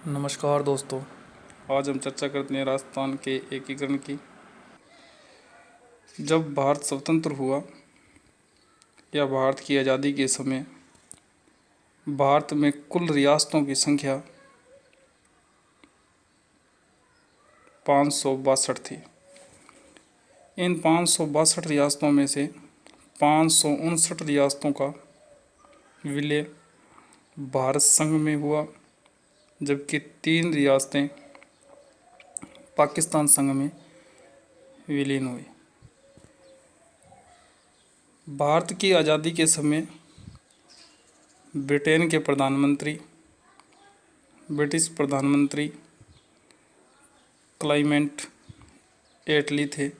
नमस्कार दोस्तों। आज हम चर्चा करते हैं राजस्थान के एकीकरण की। जब भारत स्वतंत्र हुआ या भारत की आज़ादी के समय भारत में कुल रियासतों की संख्या 562 थी। इन 562 रियासतों में से 559 रियासतों का विलय भारत संघ में हुआ, जबकि 3 रियासतें पाकिस्तान संघ में विलीन हुई। भारत की आज़ादी के समय ब्रिटेन के ब्रिटिश प्रधानमंत्री क्लेमेंट एटली थे।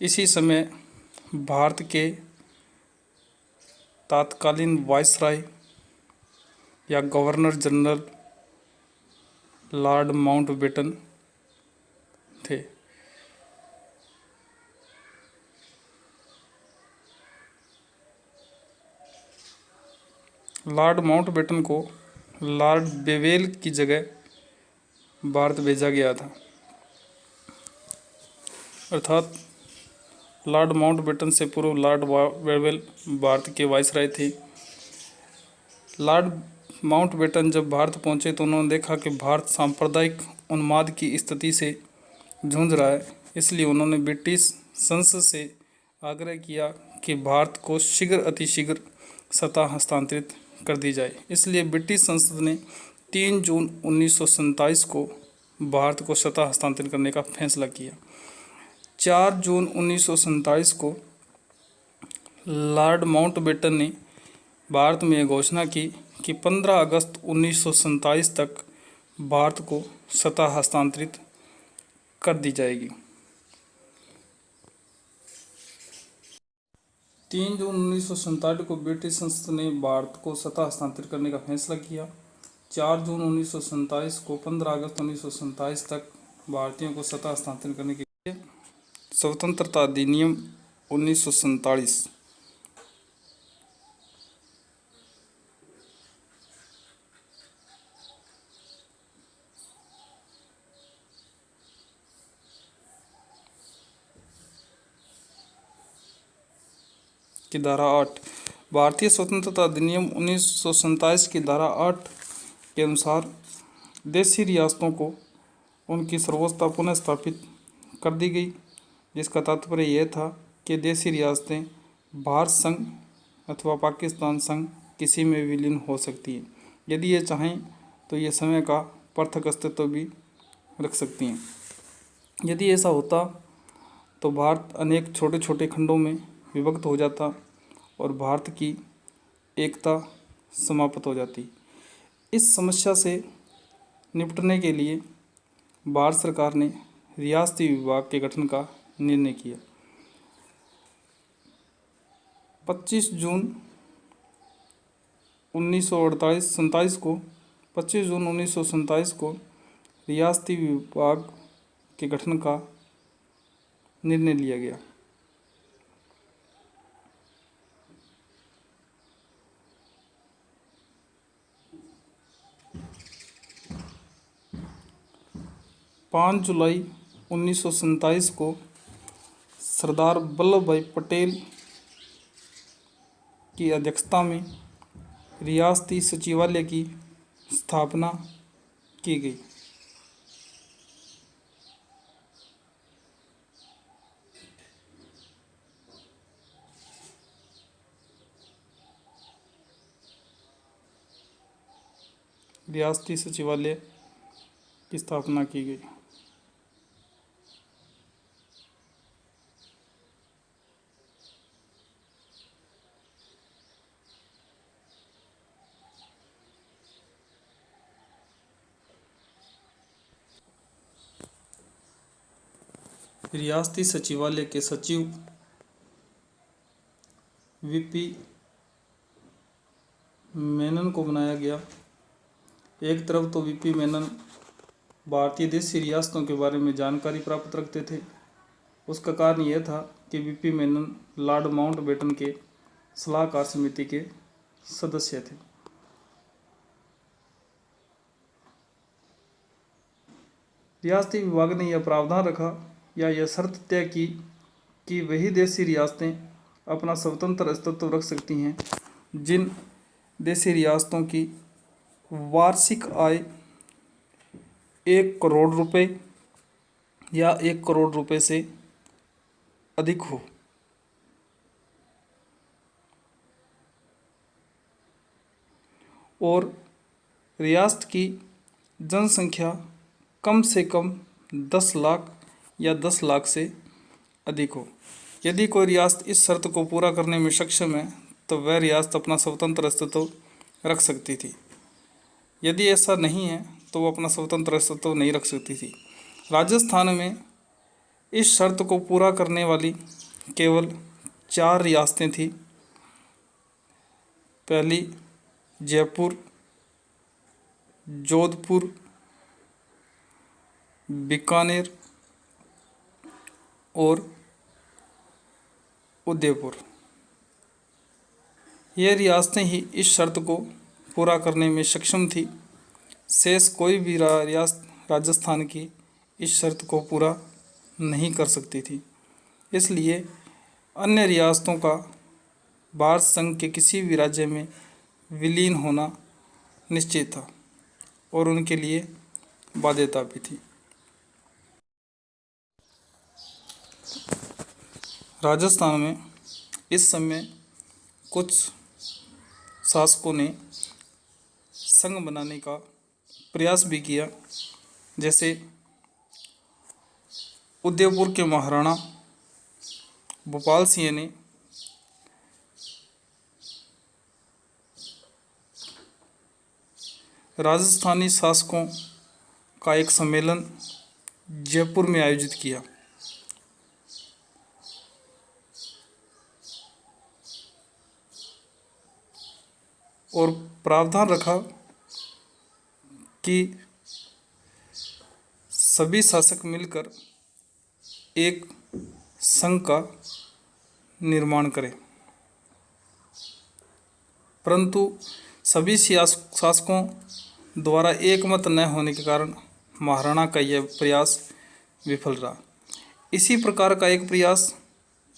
इसी समय भारत के तत्कालीन वायसराय या गवर्नर जनरल लॉर्ड माउंटबेटन थे। लॉर्ड माउंटबेटन को लॉर्ड बेवेल की जगह भारत भेजा गया था, अर्थात लॉर्ड माउंटबेटन से पूर्व लॉर्ड बेवेल भारत के वायसराय थे। लॉर्ड माउंटबेटन जब भारत पहुंचे तो उन्होंने देखा कि भारत सांप्रदायिक उन्माद की स्थिति से जूझ रहा है, इसलिए उन्होंने ब्रिटिश संसद से आग्रह किया कि भारत को अतिशीघ्र सत्ता हस्तांतरित कर दी जाए। इसलिए ब्रिटिश संसद ने 3 जून 1947 को भारत को सत्ता हस्तांतरित करने का फैसला किया। 4 जून 1947 को लॉर्ड माउंटबेटन ने भारत में घोषणा की कि 15 अगस्त 1947 तक भारत को सत्ता हस्तांतरित कर दी जाएगी। 3 जून 1947 को ब्रिटिश संसद ने भारत को सत्ता हस्तांतरित करने का फैसला किया। 4 जून 1947 को 15 अगस्त 1947 तक भारतीयों को सत्ता हस्तांतरित करने के लिए स्वतंत्रता अधिनियम 1947 की धारा 8 भारतीय स्वतंत्रता अधिनियम 1947 की धारा 8 के अनुसार देशी रियासतों को उनकी सर्वोच्चता पुनः स्थापित कर दी गई, जिसका तात्पर्य यह था कि देशी रियासतें भारत संघ अथवा पाकिस्तान संघ किसी में विलीन हो सकती हैं। यदि ये चाहें तो ये समय का पृथक अस्तित्व भी रख सकती हैं। यदि ऐसा होता तो भारत अनेक छोटे छोटे खंडों में विभक्त हो जाता और भारत की एकता समाप्त हो जाती। इस समस्या से निपटने के लिए भारत सरकार ने रियासती विभाग के गठन का निर्णय किया। 25 जून 1947 को रियासती विभाग के गठन का निर्णय लिया गया। पाँच जुलाई 1947 को सरदार वल्लभ भाई पटेल की अध्यक्षता में रियासती सचिवालय की स्थापना की गई। रियासती सचिवालय की स्थापना की गई। रियासती सचिवालय के सचिव वीपी मेनन को बनाया गया। एक तरफ तो वीपी मेनन भारतीय देशी रियासतों के बारे में जानकारी प्राप्त रखते थे। उसका कारण यह था कि वीपी मेनन लॉर्ड माउंटबेटन के सलाहकार समिति के सदस्य थे। रियासती विभाग ने यह प्रावधान रखा या यह शर्त तय की कि वही देशी रियासतें अपना स्वतंत्र अस्तित्व रख सकती हैं जिन देशी रियासतों की वार्षिक आय 1 करोड़ रुपए या 1 करोड़ रुपए से अधिक हो। और रियासत की जनसंख्या कम से कम 10 लाख या 10 लाख से अधिक हो। यदि कोई रियासत इस शर्त को पूरा करने में सक्षम है तो वह रियासत अपना स्वतंत्र अस्तित्व रख सकती थी। यदि ऐसा नहीं है तो वो अपना स्वतंत्र अस्तित्व नहीं रख सकती थी। राजस्थान में इस शर्त को पूरा करने वाली केवल 4 रियासतें थीं। पहली जयपुर, जोधपुर, बीकानेर और उदयपुर। ये रियासतें ही इस शर्त को पूरा करने में सक्षम थी। शेष कोई भी रियासत राजस्थान की इस शर्त को पूरा नहीं कर सकती थी। इसलिए अन्य रियासतों का भारत संघ के किसी भी राज्य में विलीन होना निश्चित था और उनके लिए बाध्यता भी थी। राजस्थान में इस समय कुछ शासकों ने संघ बनाने का प्रयास भी किया। जैसे उदयपुर के महाराणा भोपाल सिंह ने राजस्थानी शासकों का एक सम्मेलन जयपुर में आयोजित किया। और प्रावधान रखा कि सभी शासक मिलकर एक संघ का निर्माण करें। परंतु सभी शासकों द्वारा एकमत न होने के कारण महाराणा का यह प्रयास विफल रहा। इसी प्रकार का एक प्रयास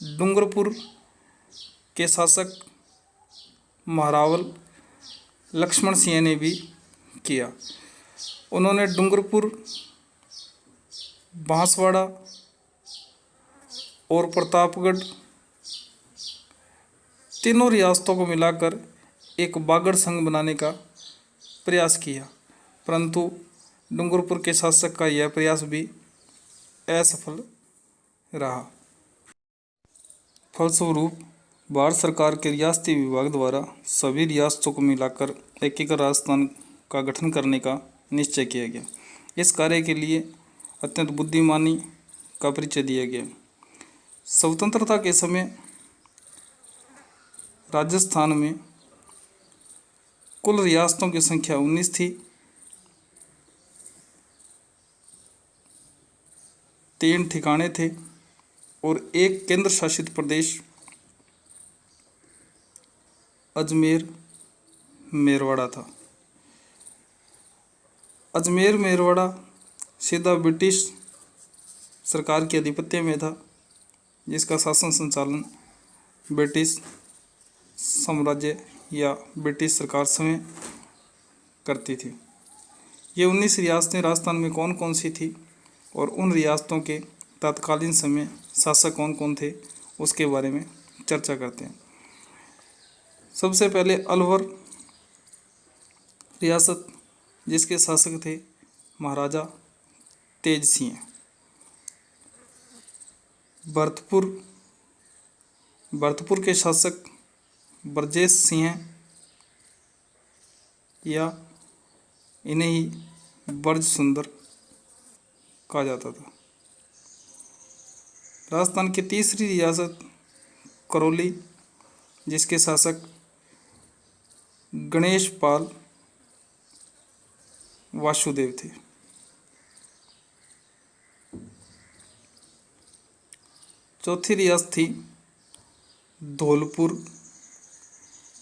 डूंगरपुर के शासक महारावल लक्ष्मण सिंह ने भी किया। उन्होंने डूंगरपुर, बांसवाड़ा और प्रतापगढ़ तीनों रियासतों को मिलाकर एक बागड़ संघ बनाने का प्रयास किया, परंतु डूंगरपुर के शासक का यह प्रयास भी असफल रहा। फलस्वरूप भारत सरकार के रियासती विभाग द्वारा सभी रियासतों को मिलाकर एकीकृत राजस्थान का गठन करने का निश्चय किया गया। इस कार्य के लिए अत्यंत बुद्धिमानी का परिचय दिया गया। स्वतंत्रता के समय राजस्थान में कुल रियासतों की संख्या 19 थी। 3 ठिकाने थे और एक केंद्र शासित प्रदेश अजमेर मेरवाड़ा था। अजमेर मेरवाड़ा सीधा ब्रिटिश सरकार के आधिपत्य में था, जिसका शासन संचालन ब्रिटिश साम्राज्य या ब्रिटिश सरकार स्वयं करती थी। ये 19 रियासतें राजस्थान में कौन कौन सी थी और उन रियासतों के तत्कालीन समय शासक कौन कौन थे उसके बारे में चर्चा करते हैं। सबसे पहले अलवर रियासत, जिसके शासक थे महाराजा तेज सिंह। भरतपुर के शासक ब्रजेश सिंह या इन्हें ही ब्रज सुंदर कहा जाता था। राजस्थान की तीसरी रियासत करौली, जिसके शासक गणेश पाल वासुदेव थे। चौथी रियासत थी धौलपुर,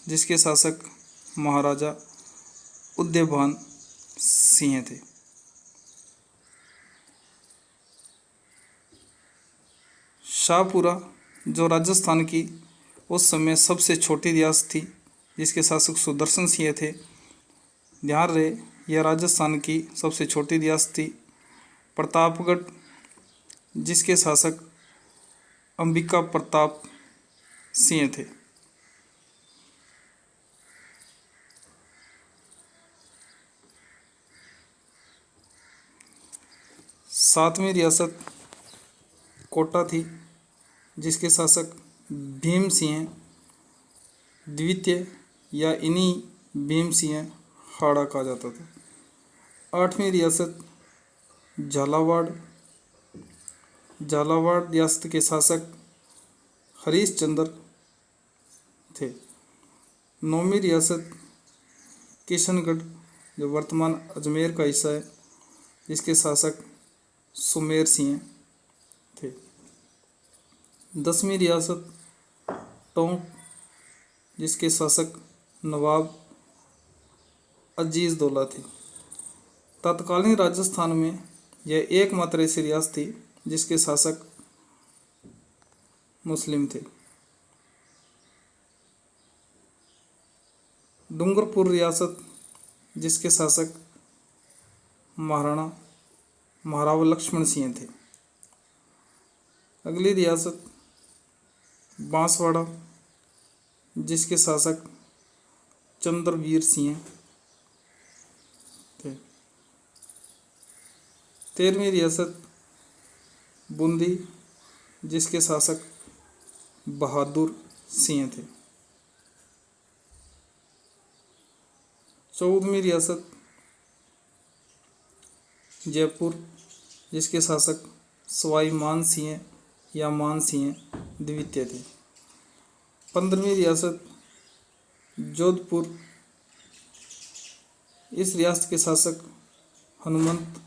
जिसके शासक महाराजा उदयभान सिंह थे। शाहपुरा जो राजस्थान की उस समय सबसे छोटी रियासत थी, जिसके शासक सुदर्शन सिंह थे। ध्यान रहे, यह राजस्थान की सबसे छोटी रियासत थी। प्रतापगढ़, जिसके शासक अंबिका प्रताप सिंह थे। सातवीं रियासत कोटा थी, जिसके शासक भीम सिंह द्वितीय या इन्हीं भीम सिंह हाड़ा कहा जाता था। आठवीं रियासत झालावाड़, झालावाड़ रियासत के शासक हरीश चंद्र थे। नौवीं रियासत किशनगढ़, जो वर्तमान अजमेर का हिस्सा है, जिसके शासक सुमेर सिंह थे। 10वीं रियासत टोंक, जिसके शासक नवाब अजीज दौला थे। तत्कालीन राजस्थान में यह एकमात्र ऐसी रियासत थी जिसके शासक मुस्लिम थे। डूंगरपुर रियासत, जिसके शासक महाराणा महाराव लक्ष्मण सिंह थे। अगली रियासत बांसवाड़ा, जिसके शासक चंद्रवीर सिंह थे। 13वीं रियासत बूंदी, जिसके शासक बहादुर सिंह थे। 14वीं रियासत जयपुर, जिसके शासक सवाई मान सिंह या मान सिंह द्वितीय थे। 15वीं रियासत जोधपुर, इस रियासत के शासक हनुमंत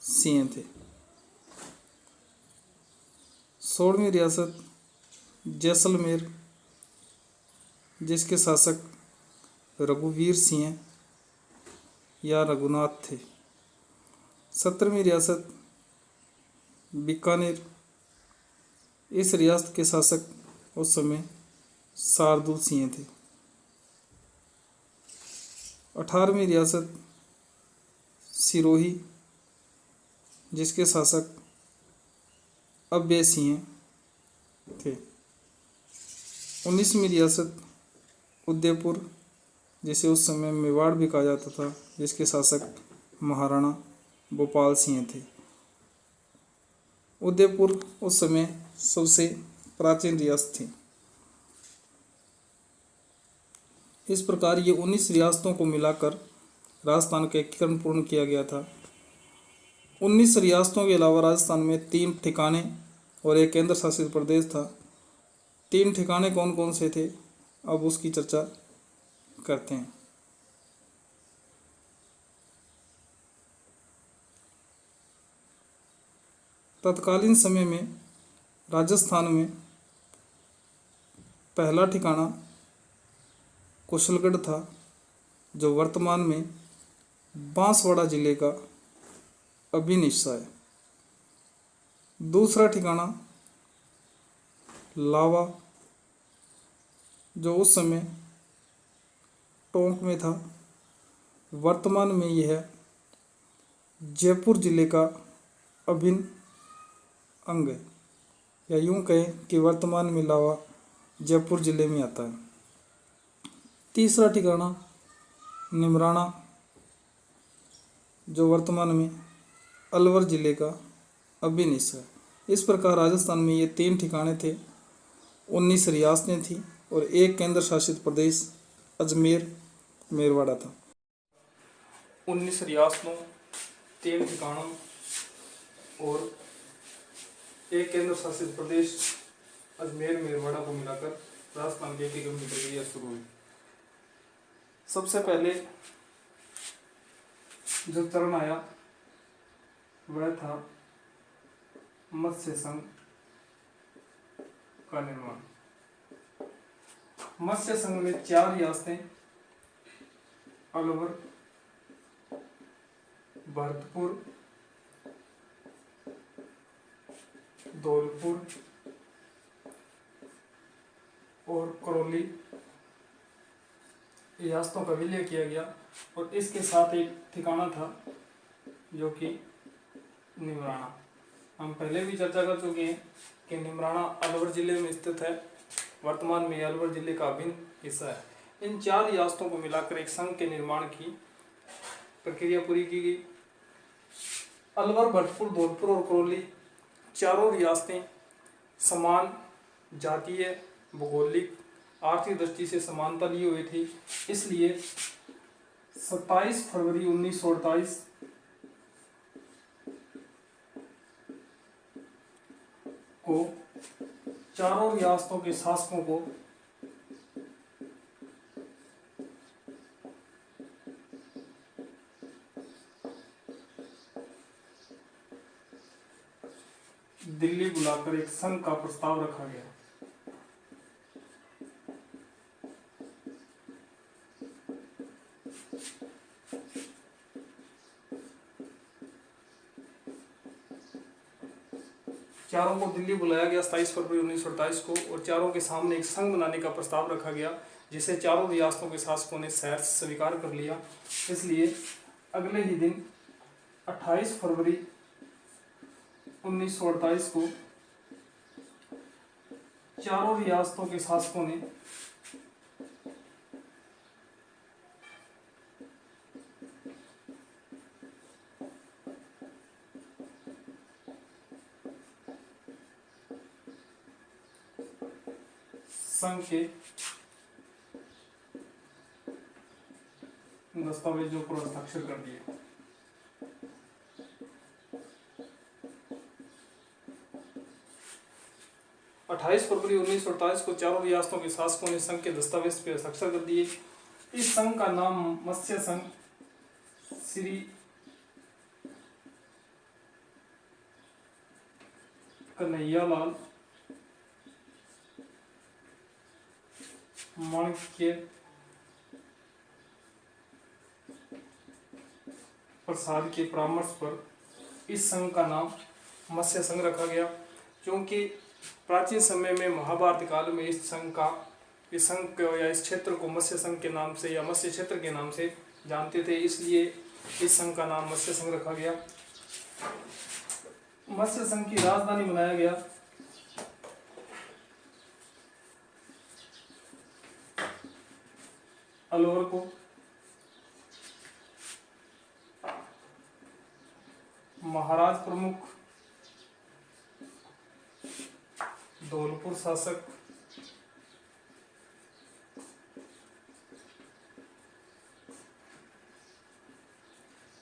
सिंह थे। 16वीं रियासत जैसलमेर, जिसके शासक रघुवीर सिंह या रघुनाथ थे। 17वीं रियासत बीकानेर, इस रियासत के शासक उस समय शार्दुल सिंह थे। 18वीं रियासत सिरोही, जिसके शासक अभय सिंह थे। 19वीं रियासत उदयपुर, जिसे उस समय मेवाड़ भी कहा जाता था, जिसके शासक महाराणा भोपाल सिंह थे। उदयपुर उस समय सबसे प्राचीन रियासत थी। इस प्रकार ये 19 रियासतों को मिलाकर राजस्थान का एकीकरण पूर्ण किया गया था। 19 रियासतों के अलावा राजस्थान में 3 ठिकाने और एक केंद्र शासित प्रदेश था। 3 ठिकाने कौन कौन से थे, अब उसकी चर्चा करते हैं। तत्कालीन समय में राजस्थान में पहला ठिकाना कुशलगढ़ था, जो वर्तमान में बांसवाड़ा जिले का अभिन्न हिस्सा है। दूसरा ठिकाना लावा, जो उस समय टोंक में था, वर्तमान में यह जयपुर जिले का अभिन्न अंग है, या यूं कहें कि वर्तमान में लावा जयपुर जिले में आता है। तीसरा ठिकाना निमराना, जो वर्तमान में अलवर जिले का अभिन्न हिस्सा है। इस प्रकार राजस्थान में ये 3 ठिकाने थे, 19 रियासतें थी और एक केंद्र शासित प्रदेश अजमेर मेरवाड़ा था। 19 रियासतों, 3 ठिकानों और एक केंद्र शासित प्रदेश अजमेर मेरवाड़ा को मिलाकर राजस्थान के एकीकरण की प्रक्रिया शुरू हुई। सबसे पहले जो चरण आया वह था मत्स्य संघ का निर्माण। मत्स्य संघ में 4 रियासतें अलवर, भरतपुर, धौलपुर और करौली रियासतों का विलय किया गया। और इसके साथ एक ठिकाना था जो कि निमराना। हम पहले भी चर्चा कर चुके हैं कि निमराना अलवर जिले में स्थित है, वर्तमान में अलवर जिले का अभिन्न हिस्सा है। इन 4 रियासतों को मिलाकर एक संघ के निर्माण की प्रक्रिया पूरी की गई। अलवर, भरतपुर, धौलपुर और करौली चारों रियासतें समान जातीय, भौगोलिक, आर्थिक दृष्टि से समानता लिए हुए थी। इसलिए 27 फरवरी 1948 को चारों रियासतों के शासकों को दिल्ली बुलाकर एक संघ का प्रस्ताव रखा गया। चारों को दिल्ली बुलाया गया 27 फरवरी 1948 को, और चारों के सामने एक संघ बनाने का प्रस्ताव रखा गया, जिसे चारों रियासतों के शासकों ने सहर्ष स्वीकार कर लिया। इसलिए अगले ही दिन 28 फरवरी 1948 को चारों रियासतों के शासकों ने संघ के दस्तावेजों पर हस्ताक्षर कर दिए। अट्ठाईस फरवरी 1948 को चारों रियासतों के शासकों ने संघ के दस्तावेज पर हस्ताक्षर कर दिए। इस संघ का नाम मत्स्य संघ श्री कन्हैयालाल माणिक्य प्रसाद के परामर्श पर इस संघ का नाम मत्स्य संघ रखा गया, क्योंकि प्राचीन समय में महाभारत काल में इस संघ को या इस क्षेत्र को मत्स्य संघ के नाम से या मत्स्य क्षेत्र के नाम से जानते थे, इसलिए इस संघ का नाम मत्स्य संघ रखा गया। मत्स्य संघ की राजधानी बनाया गया अलवर को। महाराज प्रमुख, धौलपुर शासक,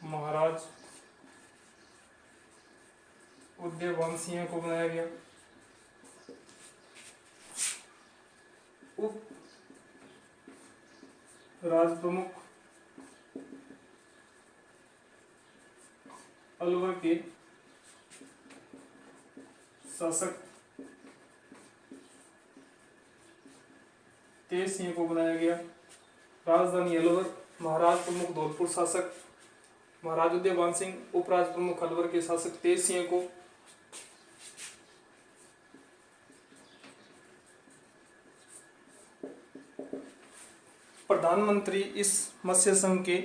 महाराज उदयवंशियों को बनाया गया। उप राज प्रमुख अलवर के शासक तेज सिंह को बनाया गया। राजधानी अलवर, महाराज प्रमुख धौलपुर शासक महाराज उदयवान सिंह, उपराज प्रमुख अलवर के शासक तेज सिंह को प्रधानमंत्री इस मत्स्य संघ के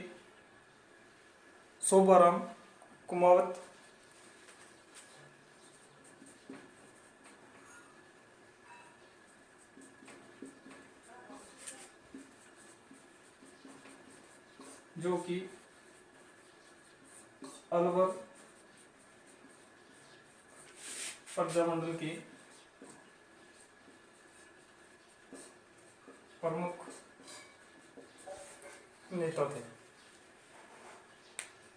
शोभाराम कुमावत, जो कि अलवर प्रजामंडल के प्रमुख नेता थे।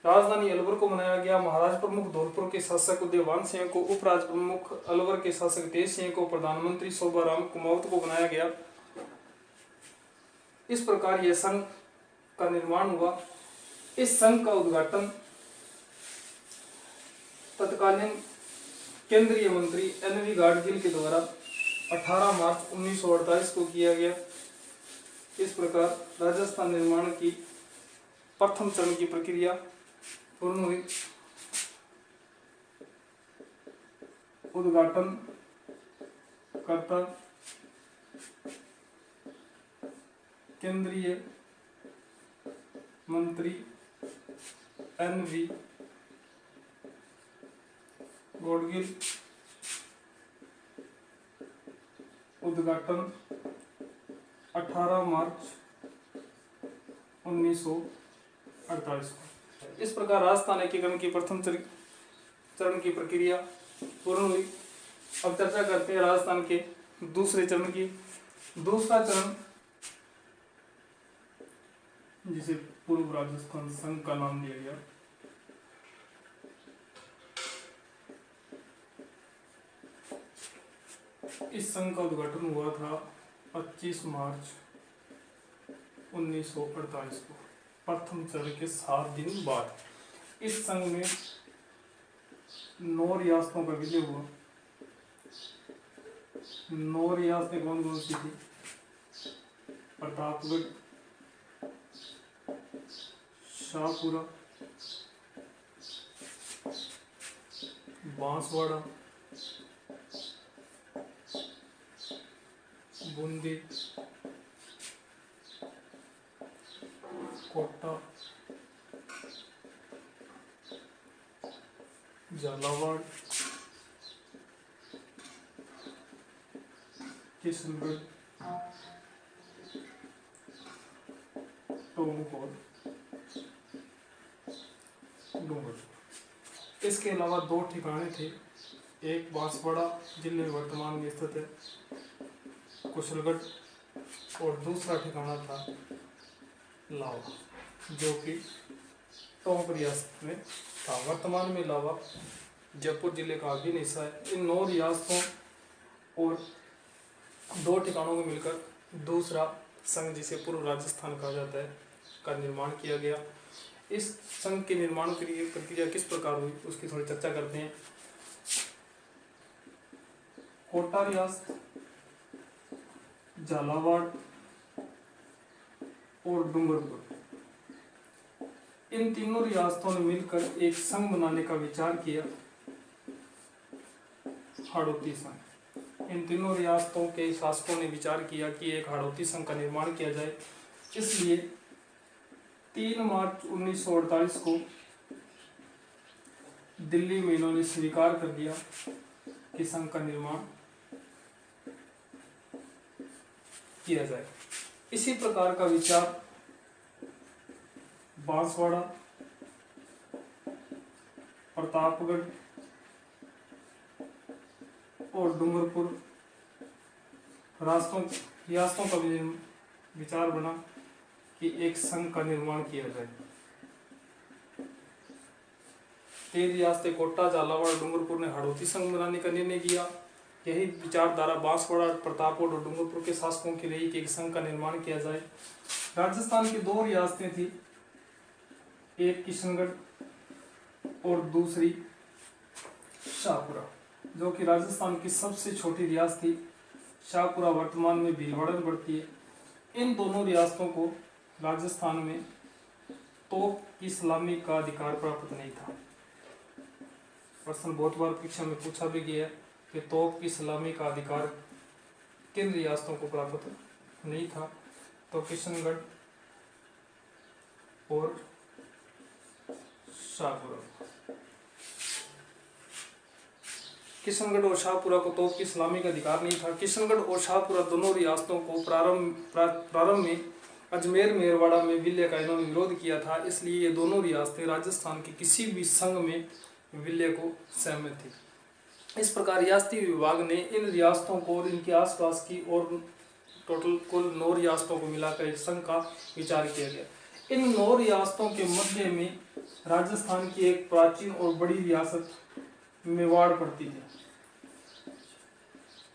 राजधानी अलवर को बनाया गया। महाराज प्रमुख धौलपुर के शासक उदयवान सिंह को, उपराज प्रमुख अलवर के शासक तेज सिंह को, प्रधानमंत्री शोभाराम कुमावत को बनाया गया। इस प्रकार यह संघ का निर्माण हुआ। इस संघ का उद्घाटन तत्कालीन केंद्रीय मंत्री एन.वी. गाडगिल के द्वारा 18 मार्च 1948 को किया गया। इस प्रकार राजस्थान निर्माण की प्रथम चरण की प्रक्रिया पूर्ण हुई। उद्घाटन करता केंद्रीय मंत्री NV गॉडगिल। उद्घाटन 18 मार्च 1948 को। इस प्रकार राजस्थान एकीकरण की प्रथम चरण की प्रक्रिया पूर्ण हुई। अब चर्चा करते हैं राजस्थान के दूसरे चरण की। दूसरा चरण, जिसे पूर्व राजस्थान संघ का नाम दिया गया, इस संघ का उद्घाटन हुआ था 25 मार्च 1948 को, प्रथम चरण के 7 दिन बाद। इस संघ में 9 रियासतों का विलय हुआ। 9 रियासतें कौन कौन सी थी? प्रतापगढ़, शाहपुरा, बांसवाड़ा, बूंदी, कोटा, झालावाड़, किशनगढ़, टोंक और डूंगरपुर। इसके अलावा 2 ठिकाने थे। एक बांसवाड़ा जिले में वर्तमान में स्थित है, कुशलगढ़, और दूसरा ठिकाना था लावा, जो कि टोंक रियासत में था। वर्तमान में लावा जयपुर जिले का अभिन्न हिस्सा है। इन 9 रियासतों और 2 ठिकानों को मिलकर दूसरा संघ, जिसे पूर्व राजस्थान कहा जाता है, का निर्माण किया गया। इस संघ के निर्माण के लिए प्रक्रिया किस प्रकार हुई, उसकी थोड़ी चर्चा करते हैं। कोटा रियासत, झालावाड़ और डूंगरपुर, इन तीनों रियासतों ने मिलकर एक संघ बनाने का विचार किया, हाड़ौती संघ। इन तीनों रियासतों के शासकों ने विचार किया कि एक हाड़ौती संघ का निर्माण किया जाए। इसलिए 3 मार्च 1948 को दिल्ली में इन्होंने स्वीकार कर दिया कि संघ का निर्माण किया जाए। इसी प्रकार का विचार बांसवाड़ा, प्रतापगढ़ और डूंगरपुर रियासतों का भी विचार बना कि एक संघ का निर्माण किया जाए। 3 रियासतें कोटा, झालावाड़, डूंगरपुर ने हाड़ौती संघ बनाने का निर्णय किया। यही विचारधारा बांसवाड़ा, प्रतापगढ़ और डूंगरपुर के शासकों की रही कि एक संघ का निर्माण किया जाए। राजस्थान की 2 रियासतें थी, एक किशनगढ़ और दूसरी शाहपुरा, जो कि राजस्थान की सबसे छोटी रियासत थी। शाहपुरा वर्तमान में भीलवाड़ा में पड़ती है। इन दोनों रियासतों को राजस्थान में तोप की सलामी का अधिकार प्राप्त नहीं था। प्रश्न बहुत बार परीक्षा में पूछा भी गया है कि तोप की सलामी का अधिकार किन रियासतों को प्राप्त नहीं था, तो किशनगढ़ और शाहपुरा। किशनगढ़ और शाहपुरा को तोप की सलामी का अधिकार नहीं था। किशनगढ़ और शाहपुरा दोनों रियासतों को प्रारंभ में अजमेर मेरवाड़ा में विलय का इन्होंने विरोध किया था। इसलिए ये दोनों रियासतें राजस्थान के किसी भी संघ में विलय को सहमत थी। इस प्रकार रियासती विभाग ने इन रियासतों को और इनके आसपास की और टोटल कुल 9 रियासतों को मिलाकर एक संघ का विचार किया गया। इन 9 रियासतों के मध्य में राजस्थान की एक प्राचीन और बड़ी रियासत मेवाड़ पड़ती थी।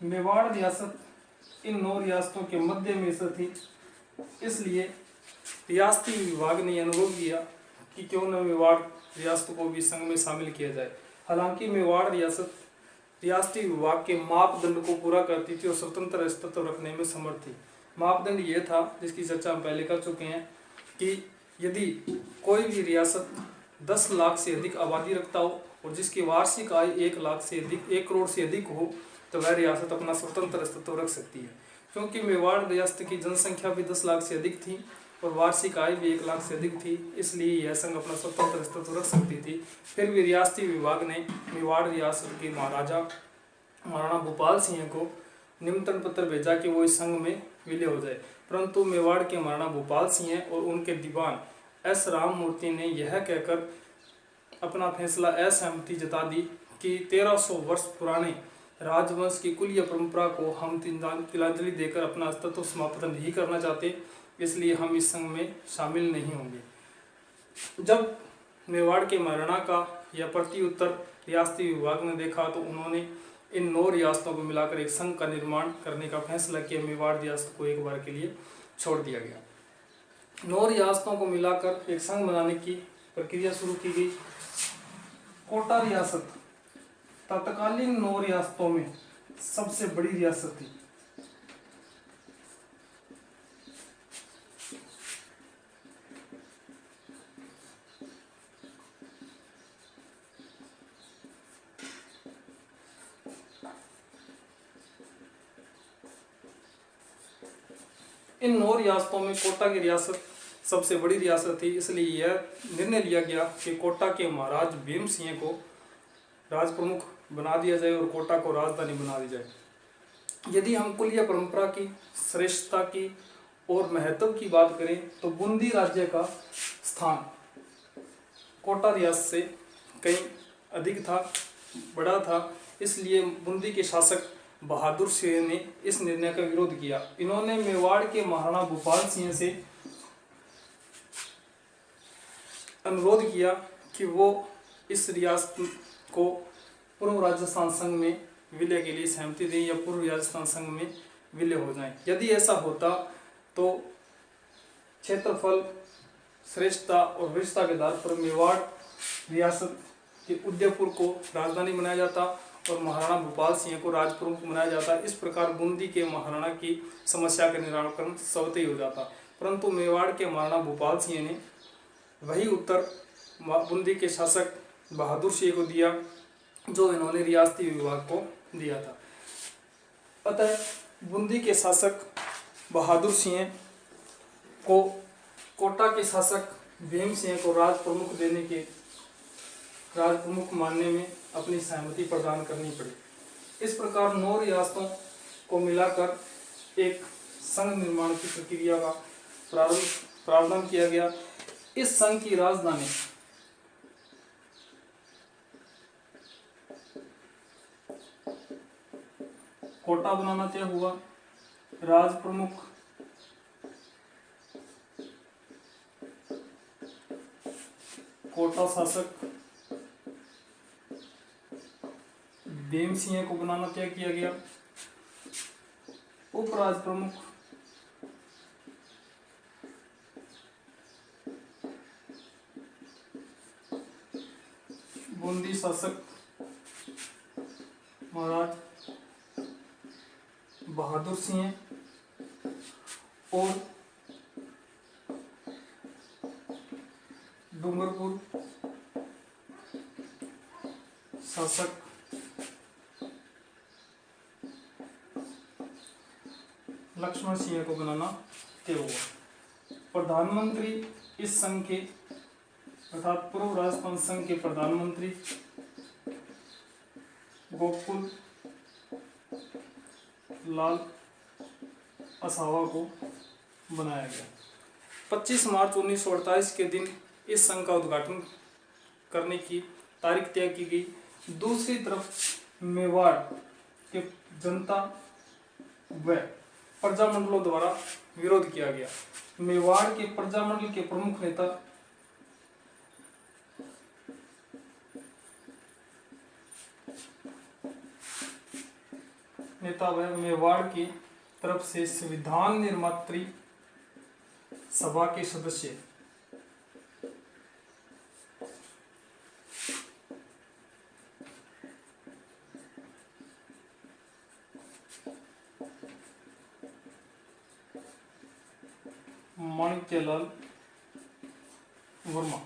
मेवाड़ रियासत इन 9 रियासतों के मध्य में स्थित थी। इसलिए रियासती विभाग ने अनुरोध किया कि क्यों न मेवाड़ रियासत को भी संघ में शामिल किया जाए। हालांकि मेवाड़ रियासत रियासती विभाग के मापदंड को पूरा करती थी और स्वतंत्र अस्तित्व रखने में समर्थ थी। मापदंड ये था, जिसकी चर्चा हम पहले कर चुके हैं, कि यदि कोई भी रियासत 10 लाख से अधिक आबादी रखता हो और जिसकी वार्षिक आय 1 लाख से अधिक 1 करोड़ से अधिक हो तो वह रियासत अपना स्वतंत्र अस्तित्व रख सकती है। क्योंकि मेवाड़ रियासत की जनसंख्या भी 10 लाख से अधिक थी और वार्षिक आय भी 1 लाख से अधिक थी, इसलिए यह संघ अपना स्वतंत्र अस्तित्व रख सकती थी। फिर भी रियासती विभाग ने मेवाड़ रियासत के महाराणा भूपाल सिंह को निमंत्रण पत्र भेजा कि वो इस संघ में विलय हो जाए, परंतु मेवाड़ के महाराणा भूपाल सिंह और उनके दीवान एस राममूर्ति ने यह कहकर अपना फैसला असहमति जता दी कि 1300 वर्ष पुराने राजवंश की कुलीय परंपरा को हम तिलांजलि देकर अपना अस्तित्व समाप्त नहीं करना चाहते, इसलिए हम इस संघ में शामिल नहीं होंगे। जब मेवाड़ के महाराणा का यह प्रत्युत्तर रियासती विभाग ने देखा तो उन्होंने इन 9 रियासतों को मिलाकर एक संघ का निर्माण करने का फैसला किया। मेवाड़ रियासत को एक बार के लिए छोड़ दिया गया। 9 रियासतों को मिलाकर एक संघ बनाने की प्रक्रिया शुरू की गई। कोटा रियासत तत्कालीन 9 रियासतों में सबसे बड़ी रियासत थी। इन 9 रियासतों में कोटा की रियासत सबसे बड़ी रियासत थी, इसलिए यह निर्णय लिया गया कि कोटा के महाराज भीम सिंह को राज प्रमुख बना दिया जाए और कोटा को राजधानी बना दी जाए। यदि हम कुलीय परंपरा की श्रेष्ठता की और महत्व की बात करें तो बूंदी राज्य का स्थान कोटा रियासत से कहीं अधिक था, बड़ा था, इसलिए बूंदी के शासक बहादुर सिंह ने इस निर्णय का विरोध किया। इन्होंने मेवाड़ के महाराणा भूपाल सिंह से अनुरोध किया कि वो इस रियासत को पूर्व राजस्थान संघ में विलय के लिए सहमति दें या पूर्व राजस्थान संघ में विलय हो जाएं। यदि ऐसा होता तो क्षेत्रफल, श्रेष्ठता और विशेषता के आधार पर मेवाड़ रियासत के उदयपुर को राजधानी बनाया जाता और महाराणा भूपाल सिंह को राज प्रमुख बनाया जाता। इस प्रकार बूंदी के महाराणा की समस्या का निराकरण स्वतः ही हो जाता, परंतु मेवाड़ के महाराणा भूपाल सिंह ने वही उत्तर बूंदी के शासक बहादुर सिंह को दिया जो इन्होंने रियासती विभाग को दिया था। अतः बूंदी के शासक बहादुर सिंह को कोटा के शासक भीम सिंह को राज प्रमुख मानने में अपनी सहमति प्रदान करनी पड़ी। इस प्रकार 9 रियासतों को मिलाकर एक संघ निर्माण की प्रक्रिया का प्रारंभ किया गया। इस संघ की राजधानी कोटा बनाना तय हुआ। राज प्रमुख कोटा शासक भीम सिंह को बनाना तय किया गया। उपराज प्रमुख बूंदी शासक महाराज बहादुर सिंह और डूंगरपुर शासक लक्ष्मण सिंह को बनाना तय हुआ। प्रधानमंत्री इस संघ के अर्थात पूर्व राजस्थान संघ के प्रधानमंत्री गोकुल लाल असावा को बनाया गया। 25 मार्च 1948 के दिन इस संघ का उद्घाटन करने की तारीख तय की गई। दूसरी तरफ मेवाड़ के जनता व प्रजामंडलों द्वारा विरोध किया गया। मेवाड़ के प्रजामंडल के प्रमुख नेता वह मेवाड़ की तरफ से संविधान निर्मात्री सभा के सदस्य माणिक्यलाल वर्मा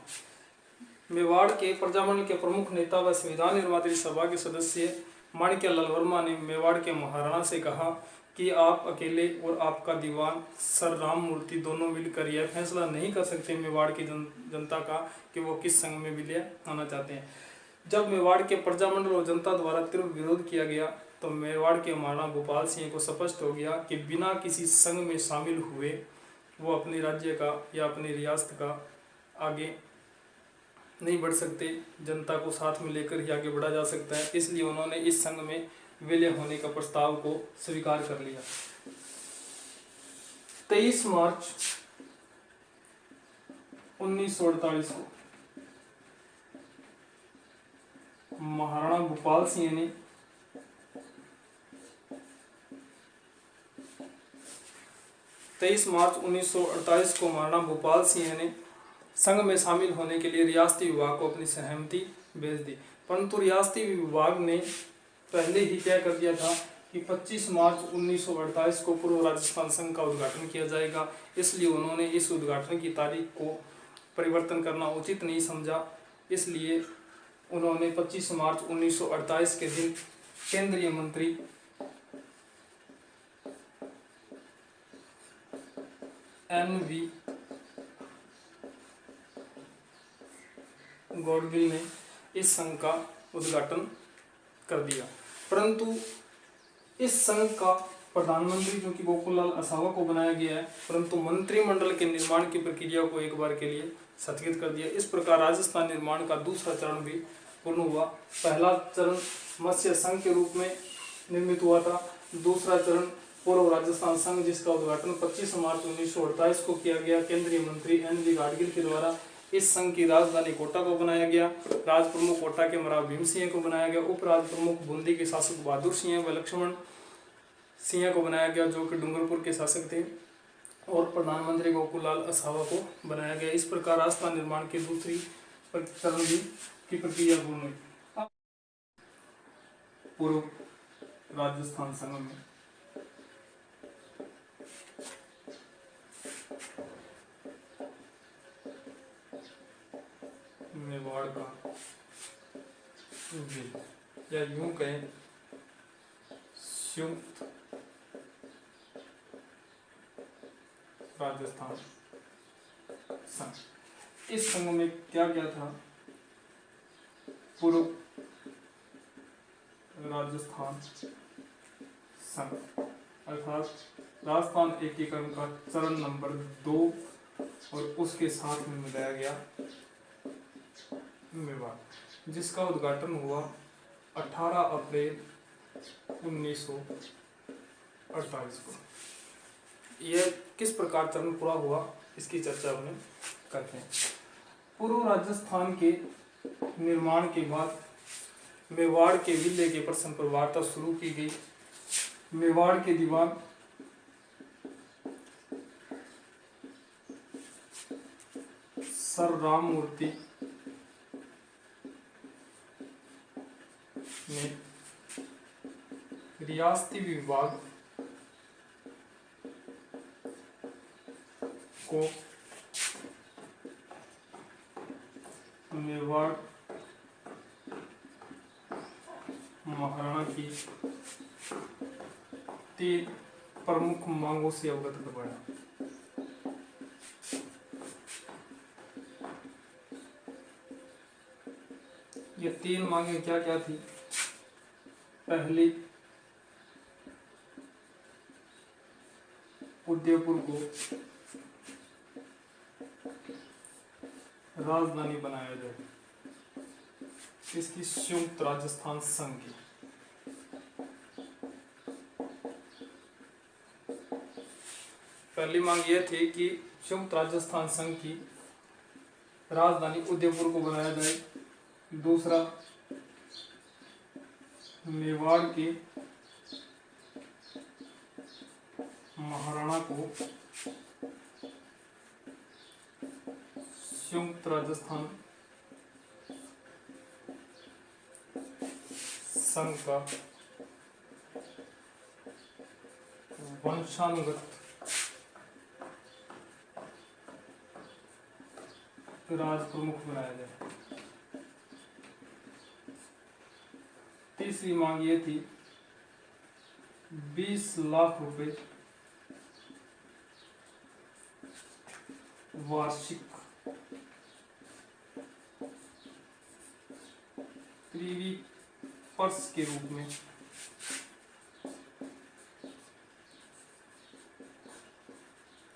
मेवाड़ के प्रजामंडल के प्रमुख नेता व संविधान निर्मात्री सभा के सदस्य माणिक्यलाल वर्मा ने मेवाड़ के महाराणा से कहा कि आप अकेले और आपका दीवान सर राम मूर्ति दोनों मिलकर यह फैसला नहीं कर सकते मेवाड़ की जनता का कि वो किस संघ में विलय आना चाहते हैं। जब मेवाड़ के प्रजामंडल और जनता द्वारा तीव्र विरोध किया गया तो मेवाड़ के महाराणा भूपाल सिंह को स्पष्ट हो गया कि बिना किसी संघ में शामिल हुए वो अपने राज्य का या अपनी रियासत का आगे नहीं बढ़ सकते। जनता को साथ में लेकर ही आगे बढ़ा जा सकता है, इसलिए उन्होंने इस संघ में विलय होने का प्रस्ताव को स्वीकार कर लिया। 23 मार्च 1948 को महाराणा भूपाल सिंह ने 23 मार्च 1948 को महाराणा भूपाल सिंह ने संघ में शामिल होने के लिए रियासती विभाग को अपनी सहमति भेज दी, परंतु रियासती विभाग ने पहले ही तय कर दिया था कि 25 मार्च 1948 को पूर्व राजस्थान संघ का उद्घाटन किया जाएगा, इसलिए उन्होंने इस उद्घाटन की तारीख को परिवर्तन करना उचित नहीं समझा। इसलिए उन्होंने 25 मार्च 1948 के दिन केंद्रीय मंत्री NV गॉडगिल ने इस संघ का उद्घाटन कर दिया, परंतु इस संघ का प्रधानमंत्री जो कि गोकुललाल असावा को बनाया गया है, परंतु मंत्रिमंडल के निर्माण की प्रक्रिया को एक बार के लिए स्थगित कर दिया। इस प्रकार राजस्थान निर्माण का दूसरा चरण भी पूर्ण हुआ। पहला चरण मत्स्य संघ के रूप में निर्मित हुआ था, दूसरा चरण पूर्व राजस्थान संघ जिसका उद्घाटन 25 मार्च 1948 को किया गया केंद्रीय मंत्री NV गाडगिल के द्वारा। इस संघ की राजधानी कोटा को बनाया गया, राज प्रमुख कोटा के महाराज भीम सिंह को बनाया गया, उप राज प्रमुख बूंदी के शासक बहादुर सिंह व लक्ष्मण सिंह को बनाया गया जो कि डूंगरपुर के शासक थे, और प्रधानमंत्री गोकुललाल असावा को बनाया गया। इस प्रकार राजस्थान निर्माण की दूसरी चरण की प्रक्रिया पूर्ण हुई। पूर्व राजस्थान संघ में मेवाड़ का या यूं कहें संयुक्त राजस्थान संघ, इस संघ में क्या क्या था? पूर्व राजस्थान संघ अर्थात राजस्थान एकीकरण का चरण नंबर 2 और उसके साथ में मिलाया गया मेवाड़, जिसका उद्घाटन हुआ 18 अप्रैल 1948 को। यह किस प्रकार चरण पूरा हुआ इसकी चर्चा हमने करते हैं। पूर्व राजस्थान के निर्माण के बाद मेवाड़ के विलय के प्रश्न पर वार्ता शुरू की गई। मेवाड़ के दीवान सर राम मूर्ति ने रियासती विभाग को मेवाड़ महाराणा की 3 प्रमुख मांगों से अवगत करवाया। ये 3 मांगे क्या क्या थी? पहली, उदयपुर को राजधानी बनाया जाए, इसकी संयुक्त राजस्थान संघ की। पहली मांग यह थी कि संयुक्त राजस्थान संघ की राजधानी उदयपुर को बनाया जाए। दूसरा, मेवाड़ के महाराणा को संयुक्त राजस्थान संघ का वंशानुगत राज प्रमुख बनाया जाए। तीसरी मांग ये थी 20 लाख रुपए वार्षिक प्रीवी पर्स के रूप में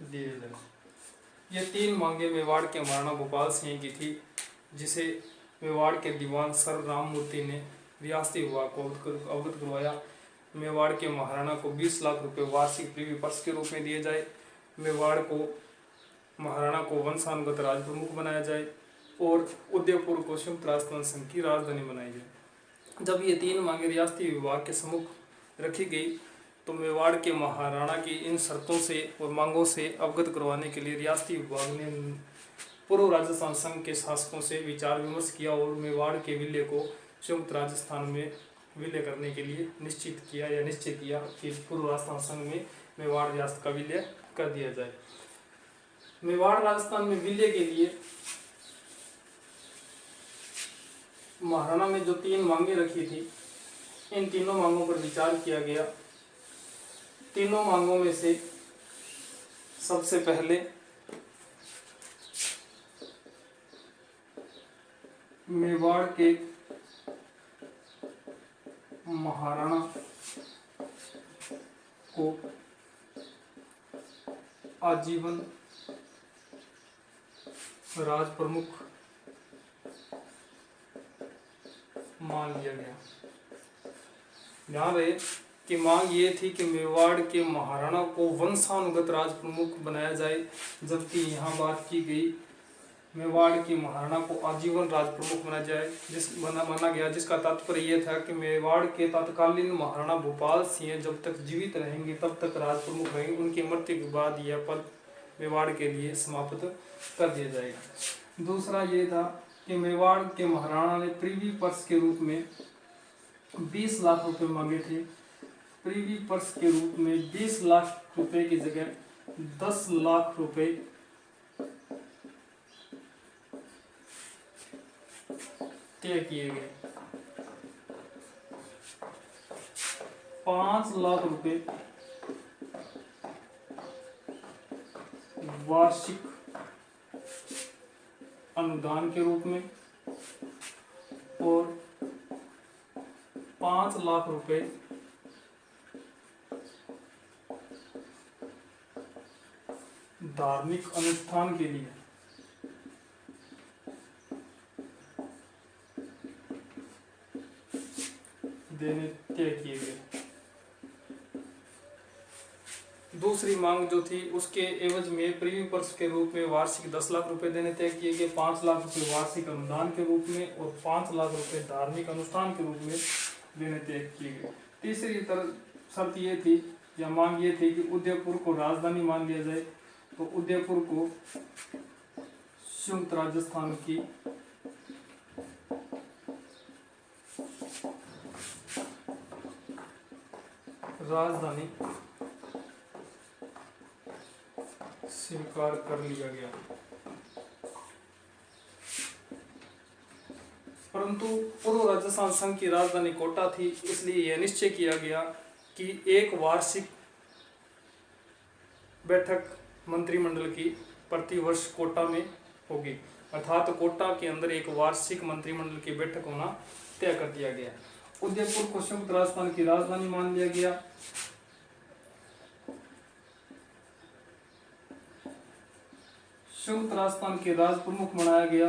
दिए जाए। ये 3 मांगे मेवाड़ के महाराणा गोपाल सिंह की थी, जिसे मेवाड़ के दीवान सर राममूर्ति ने रियासती विभाग को अवगत करवाया। मेवाड़ के महाराणा को 20 लाख रुपए वार्षिक प्रीवी पर्स के रूप में दिए जाए। मेवाड़ को महाराणा को वंशानुगत राज प्रमुख बनाया जाए और उदयपुर को संयुक्त राजस्थान संघ की राजधानी बनाई जाए। जब ये 3 मांगे रियासती विभाग के सम्मुख रखी गई तो मेवाड़ के महाराणा की इन शर्तों से और मांगों से अवगत करवाने के लिए रियासती विभाग ने पूर्व राजस्थान संघ के शासकों से विचार विमर्श किया और मेवाड़ के विलय को संयुक्त राजस्थान में विलय करने के लिए निश्चय किया कि पूर्व राजस्थान संघ में मेवाड़ रियासत का विलय कर दिया जाए। मेवाड़ राजस्थान में विलय के लिए महाराणा ने जो 3 मांगे रखी थी, इन तीनों मांगों पर विचार किया गया। तीनों मांगों में से सबसे पहले मेवाड़ के महाराणा को आजीवन राज प्रमुख मान लिया गया। ध्यान रहे कि मांग ये थी कि मेवाड़ के महाराणा को वंशानुगत राज प्रमुख बनाया जाए, जबकि यहाँ बात की गई मेवाड़ के महाराणा को आजीवन राज प्रमुख माना गया, जिसका तात्पर्य यह था कि मेवाड़ के तत्कालीन महाराणा भूपाल सिंह जब तक जीवित रहेंगे तब तक राज प्रमुख रहेंगे। उनकी मृत्यु के बाद यह पद मेवाड़ के लिए समाप्त कर दिया जाएगा। दूसरा ये था कि मेवाड़ के महाराणा ने प्रीवी पर्स के रूप में 20 लाख रुपए मांगे थे। प्रीवी पर्स के रूप में 20 लाख रुपए की जगह 10 लाख रुपए तय किए गए। 5 लाख रुपए वार्षिक अनुदान के रूप में और 5 लाख रुपए धार्मिक अनुष्ठान के लिए देने तय किए गए। दूसरी मांग जो थी उसके एवज में प्रीवी पर्स के रूप में वार्षिक 10 लाख रुपए देने तय किए गए, 5 लाख रुपए वार्षिक अनुदान के रूप में और 5 लाख रुपए धार्मिक अनुष्ठान के रूप में देने तय किए गए। तीसरी शर्त ये थी या मांग ये थी कि उदयपुर को राजधानी मान लिया जाए, तो उदयपुर को संयुक्त राजस्थान की राजधानी स्वीकार कर लिया गया। परंतु पूर्व राजस्थान संघ की राजधानी कोटा थी, इसलिए यह निश्चय किया गया कि एक वार्षिक बैठक मंत्रिमंडल की प्रतिवर्ष कोटा में होगी, अर्थात कोटा के अंदर एक वार्षिक मंत्रिमंडल की बैठक होना तय कर दिया गया। उदयपुर को संयुक्त राजस्थान की राजधानी मान लिया गया। संयुक्त राजस्थान के राज प्रमुख बनाया गया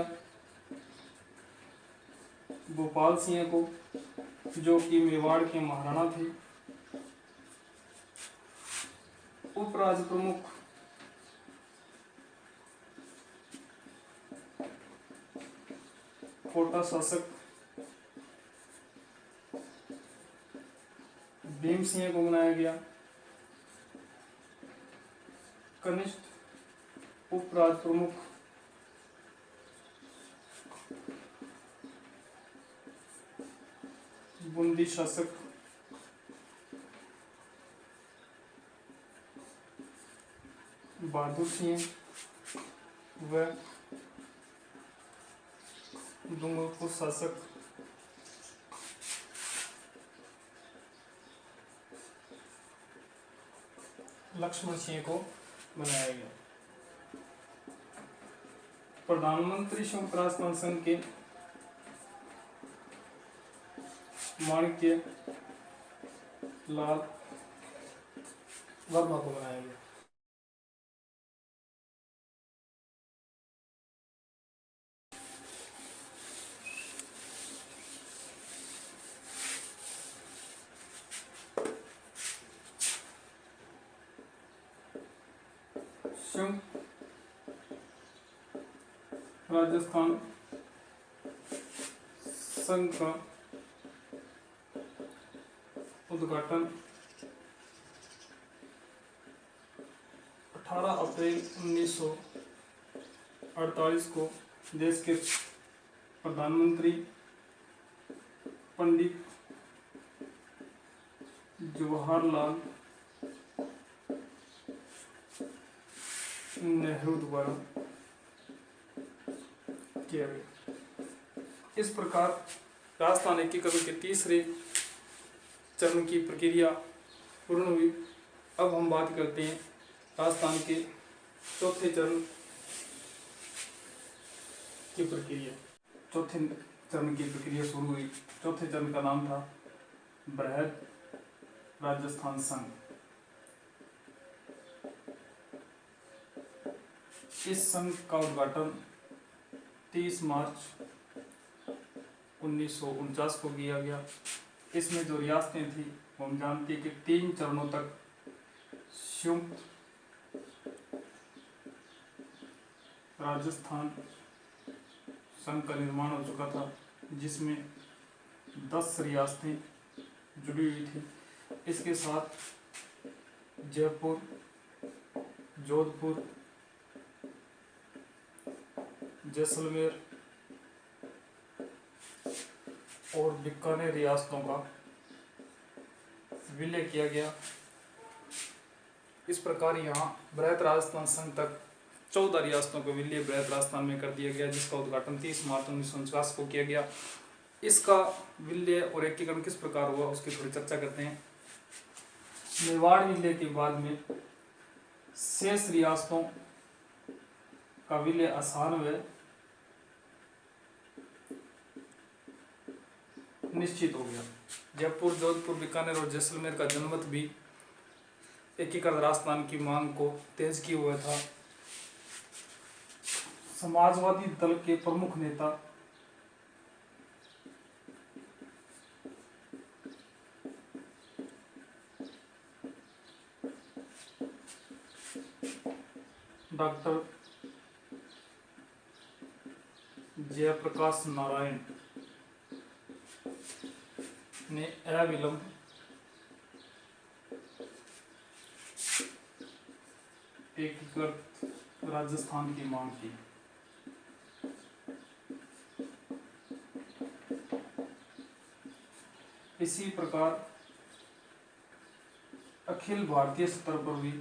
गोपाल सिंह को, जो कि मेवाड़ के महाराणा थे। उप राज प्रमुख कोटा शासक भीम सिंह को बनाया गया। कनिष्ठ उप राज प्रमुख बूंदी शासक बहादुर सिंह व डूंगरपुर शासक लक्ष्मण सिंह को बनाया गया। प्रधानमंत्री संयुक्त राष्ट्र संघ के माणिक्य लाल वर्मा को बनाया गया। राजस्थान संघ का उद्घाटन 18 अप्रैल 1948 को देश के प्रधानमंत्री पंडित जवाहरलाल नेहरू द्वारा किया गया। इस प्रकार राजस्थान एकीकरण के तीसरे चरण की प्रक्रिया पूर्ण हुई। अब हम बात करते हैं राजस्थान के चौथे चरण की प्रक्रिया। चौथे चरण की प्रक्रिया शुरू हुई। चौथे चरण का नाम था बृहद राजस्थान संघ। इस संघ का उद्घाटन 30 मार्च 1949 को किया गया। इसमें जो रियासतें थी हम जानते हैं कि 3 चरणों तक संयुक्त राजस्थान संघ का निर्माण हो चुका था, जिसमें 10 रियासतें जुड़ी हुई थी। इसके साथ जयपुर, जोधपुर, जैसलमेर और बीकानेर रियासतों का विलय किया गया। इस प्रकार यहाँ बृहद राजस्थान संघ तक 14 रियासतों को विलय बृहद राजस्थान में कर दिया गया, जिसका उद्घाटन 30 मार्च 1949 को किया गया। इसका विलय और एकीकरण किस प्रकार हुआ उसकी थोड़ी चर्चा करते हैं। मेवाड़ विलय के बाद में शेष रियासतों का विलय आसान व निश्चित हो गया। जयपुर, जोधपुर, बीकानेर और जैसलमेर का जनमत भी एकीकृत राजस्थान की मांग को तेज किए हुआ था। समाजवादी दल के प्रमुख नेता डॉक्टर जयप्रकाश नारायण ने अविलंब एकीकृत राजस्थान की मांग की। इसी प्रकार अखिल भारतीय स्तर पर भी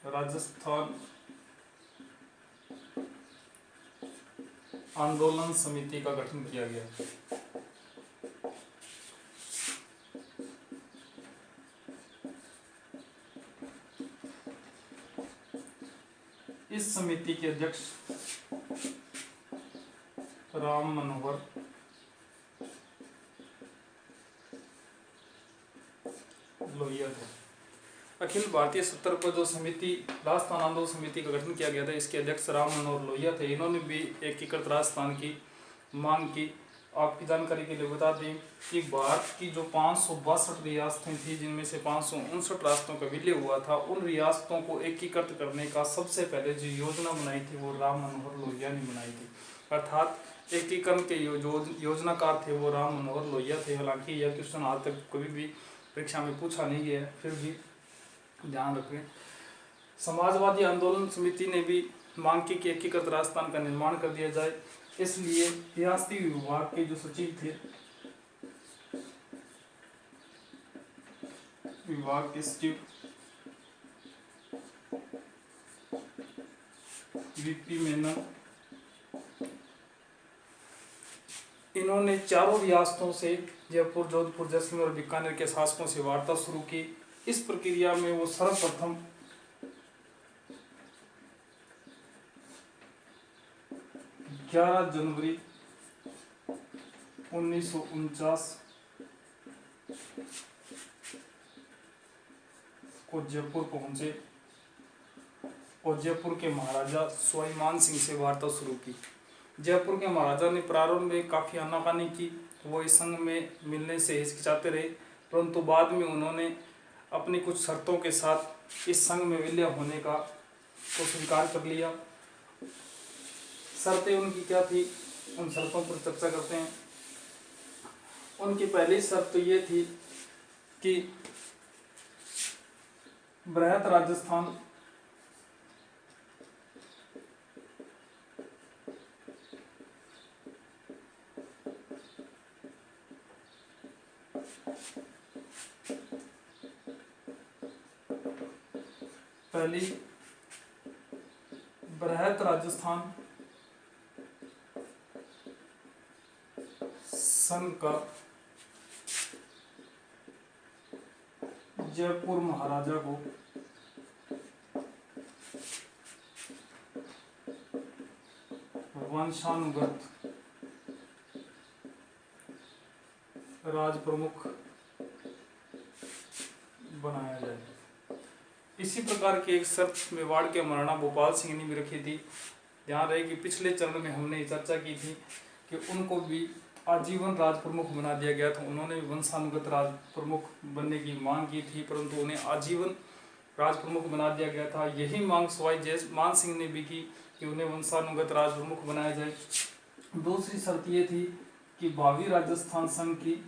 राजस्थान आंदोलन समिति का गठन किया गया। इस समिति के अध्यक्ष राम मनोहर लोहिया थे। अखिल भारतीय स्तर पर जो समिति राजस्थान आंदोलन समिति का गठन किया गया था, इसके अध्यक्ष राम मनोहर लोहिया थे। इन्होंने भी एकीकृत राजस्थान की मांग की। आपकी जानकारी के लिए बता दें कि भारत की जो 562 रियासतें थी, जिनमें से 559 रियासतों का विलय हुआ था, उन रियासतों को एकीकृत करने का सबसे पहले जो योजना बनाई थी वो राम मनोहर लोहिया ने बनाई थी। अर्थात एकीकरण के योजनाकार थे वो राम मनोहर लोहिया थे। हालांकि यह क्वेश्चन आज तक कभी भी परीक्षा में पूछा नहीं गया, फिर भी ध्यान रखें। समाजवादी आंदोलन समिति ने भी मांग की कि एकीकृत राजस्थान का निर्माण कर दिया जाए। इसलिए रियासती विभाग के जो सचिव थे, विभाग के सचिव वीपी मेनन, इन्होंने चारों रियासतों से, जयपुर, जोधपुर, जैसलमेर और बीकानेर के शासकों से वार्ता शुरू की। इस प्रक्रिया में वो सर्वप्रथम 11 जनवरी 1949 को जयपुर पहुंचे और जयपुर के महाराजा सवाई मान सिंह से वार्ता शुरू की। जयपुर के महाराजा ने प्रारंभ में काफ़ी आनाकानी की, वो इस संघ में मिलने से हिचकिचाते रहे, परंतु बाद में उन्होंने अपनी कुछ शर्तों के साथ इस संघ में विलय होने का को स्वीकार कर लिया। शर्तें उनकी क्या थी, उन शर्तों पर चर्चा करते हैं। उनकी पहली शर्त तो ये थी कि बृहत राजस्थान बृहत राजस्थान संघ का जयपुर महाराजा को वंशानुगत राज प्रमुख बनाया जाए। इसी प्रकार की एक शर्त मेवाड़ के महाराणा भोपाल सिंह ने भी रखी थी। ध्यान रहे कि पिछले चरण में हमने चर्चा की थी कि उनको भी आजीवन राज प्रमुख बना दिया गया था। उन्होंने भी वंशानुगत राज प्रमुख बनने की मांग की थी, परंतु उन्हें आजीवन राज प्रमुख बना दिया गया था। यही मांग सवाई मान सिंह ने भी की कि उन्हें वंशानुगत राज प्रमुख बनाया जाए। दूसरी शर्त ये थी कि भावी राजस्थान संघ की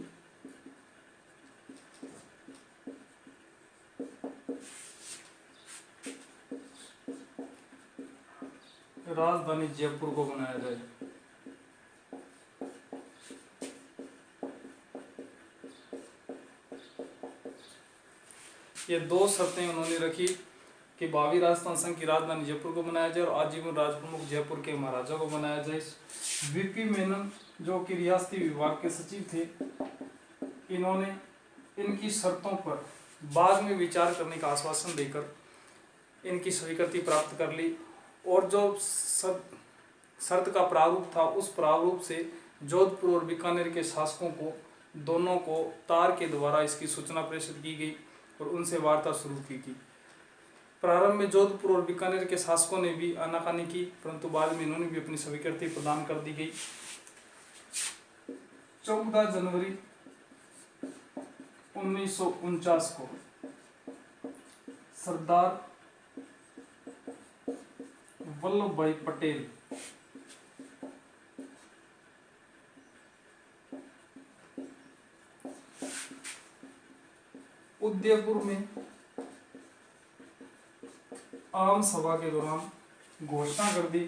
राजधानी जयपुर को बनाया जाए। ये दो शर्तें उन्होंने रखी कि भावी राजस्थान संघ की राजधानी जयपुर को बनाया जाए और आजीवन राज प्रमुख जयपुर के महाराजा को बनाया जाए। वीपी मेनन जो कि रियासती विभाग के सचिव थे, इन्होंने इनकी शर्तों पर बाद में विचार करने का आश्वासन देकर इनकी स्वीकृति प्राप्त कर ली और जो शर्त का प्रारूप था उस प्रारूप से जोधपुर और बीकानेर के शासकों को दोनों को तार के द्वारा इसकी सूचना प्रेषित की गई और उनसे वार्ता शुरू की गई। प्रारंभ में जोधपुर और बीकानेर के शासकों ने भी आनाकानी की, परंतु बाद में इन्होंने भी अपनी स्वीकृति प्रदान कर दी गई। 14 जनवरी 1949 को सरदार वल्लभ भाई पटेल उदयपुर में आम सभा के दौरान घोषणा कर दी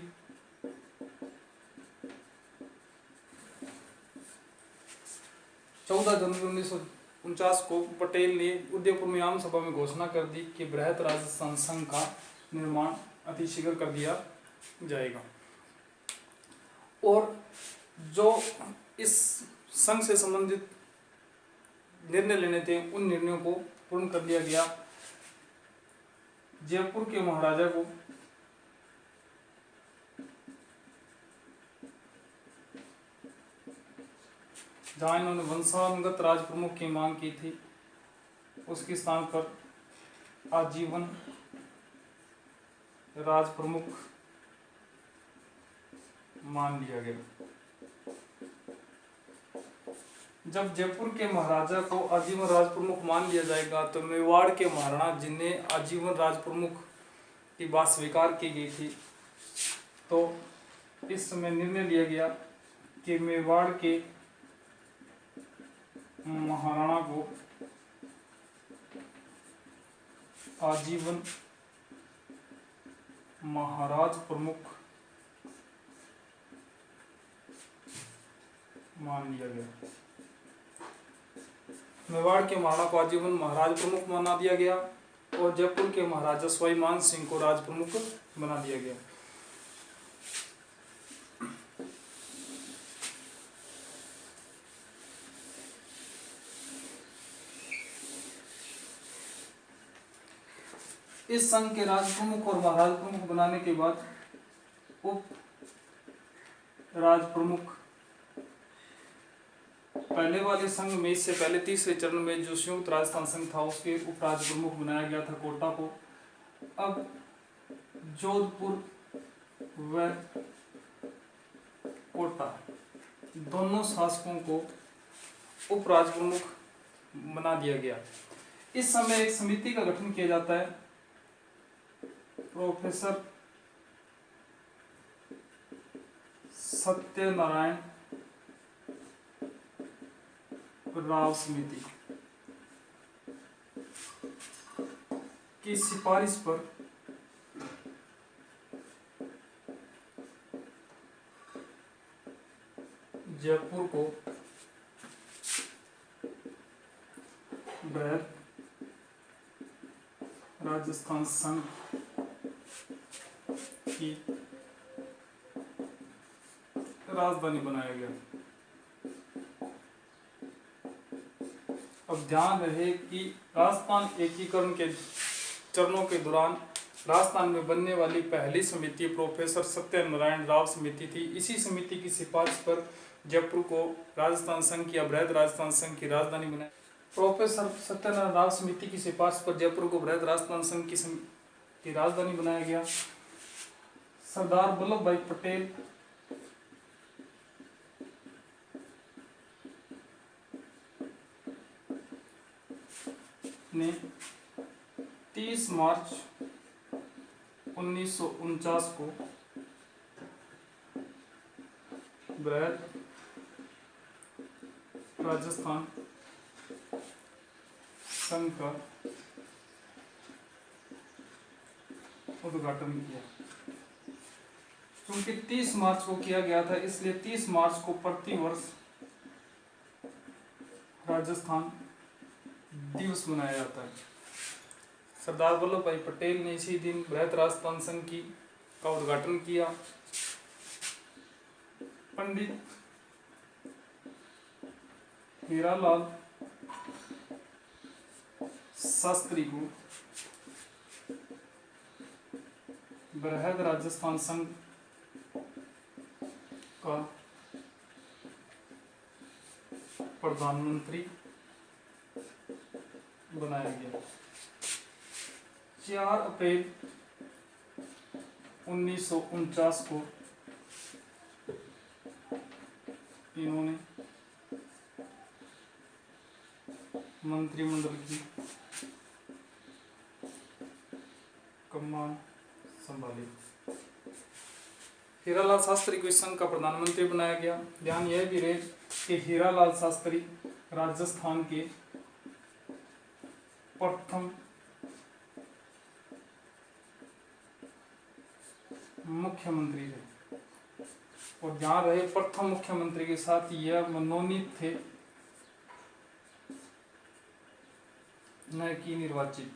14 जनवरी 1949 को पटेल ने उदयपुर में आम सभा में घोषणा कर दी कि बृहत राजस्थान संघ का निर्माण अतिशीघ्र कर दिया जाएगा और जो इस संघ से संबंधित निर्णय लेने थे उन निर्णयों को पूर्ण कर दिया गया। जयपुर के महाराजा को जहां इन्होंने वंशानुगत राज प्रमुख की मांग की थी उसके स्थान पर आजीवन राज प्रमुख मान लिया गया। जब जयपुर के महाराजा को आजीवन राज प्रमुख मान लिया जाएगा तो मेवाड़ के महाराणा जिन्हें आजीवन राज प्रमुख की बात स्वीकार की गई थी, तो इस समय निर्णय लिया गया कि मेवाड़ के महाराणा को आजीवन महाराज प्रमुख मान लिया गया। मेवाड़ के महाराणा को आजीवन महाराज प्रमुख बना दिया गया और जयपुर के महाराजा सवाई मान सिंह को राज प्रमुख बना दिया गया। इस संघ के राज प्रमुख और महाराज प्रमुख बनाने के बाद उप राज प्रमुख, पहले वाले संघ में इससे पहले तीसरे चरण में जो संयुक्त राजस्थान संघ था उसके उप राज प्रमुख बनाया गया था कोटा को। अब जोधपुर व कोटा दोनों शासकों को उप राज प्रमुख बना दिया गया। इस समय एक समिति का गठन किया जाता है। प्रोफेसर सत्यनारायण राव समिति की सिफारिश पर जयपुर को बृहद राजस्थान संघ की राजधानी बनाया गया। अब ध्यान रहे कि राजस्थान एकीकरण के चरणों के दौरान राजस्थान में बनने वाली पहली समिति प्रोफेसर सत्यनारायण राव समिति थी। इसी समिति की सिफारिश पर जयपुर को राजस्थान संघ या बृहद राजस्थान संघ की राजधानी बनाया। प्रोफेसर सत्यनारायण राव समिति की सिफारिश पर जयपुर को बृहद राजस्थान संघ की राजधानी बनाया गया। सरदार वल्लभ भाई पटेल ने 30 मार्च 1949 को बृहद राजस्थान संघ का उद्घाटन किया। क्योंकि 30 मार्च को किया गया था इसलिए 30 मार्च को प्रति वर्ष राजस्थान दिवस मनाया जाता है। सरदार वल्लभ भाई पटेल ने इसी दिन बृहद राजस्थान संघ का उद्घाटन किया। पंडित हीरालाल शास्त्री को बृहद राजस्थान संघ का प्रधानमंत्री बनाया गया। 4 अप्रैल 1949 को इन्होंने मंत्रिमंडल की कमान संभाली। हीरालाल शास्त्री को इस संघ का प्रधानमंत्री बनाया गया। ध्यान यह भी रहे कि हीरालाल शास्त्री राजस्थान के प्रथम मुख्यमंत्री थे। और ध्यान रहे प्रथम मुख्यमंत्री के साथ यह मनोनीत थे न कि निर्वाचित।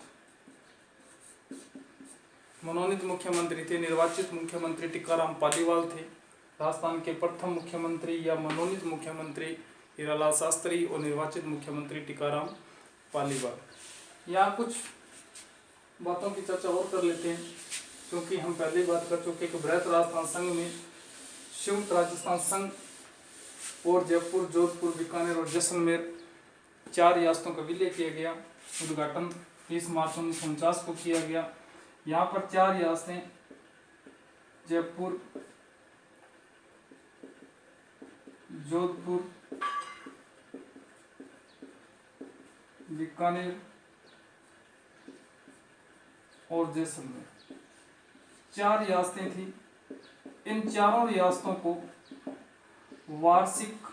मनोनीत मुख्यमंत्री थे। निर्वाचित मुख्यमंत्री टीकाराम पालीवाल थे। राजस्थान के प्रथम मुख्यमंत्री या मनोनीत मुख्यमंत्री हीरालाल शास्त्री और निर्वाचित मुख्यमंत्री टीकाराम पालीवाल। यहाँ कुछ बातों की चर्चा और कर लेते हैं, क्योंकि हम पहले बात कर चुके कि बृहद राजस्थान संघ में संयुक्त राजस्थान संघ और जयपुर, जोधपुर, बीकानेर और जैसलमेर 4 रियासतों का विलय किया गया। उद्घाटन 30 मार्च 1949 को किया गया। यहाँ पर 4 रियासतें जयपुर, जोधपुर, बीकानेर और जैसलमेर 4 रियासतें थी। इन चारों रियासतों को वार्षिक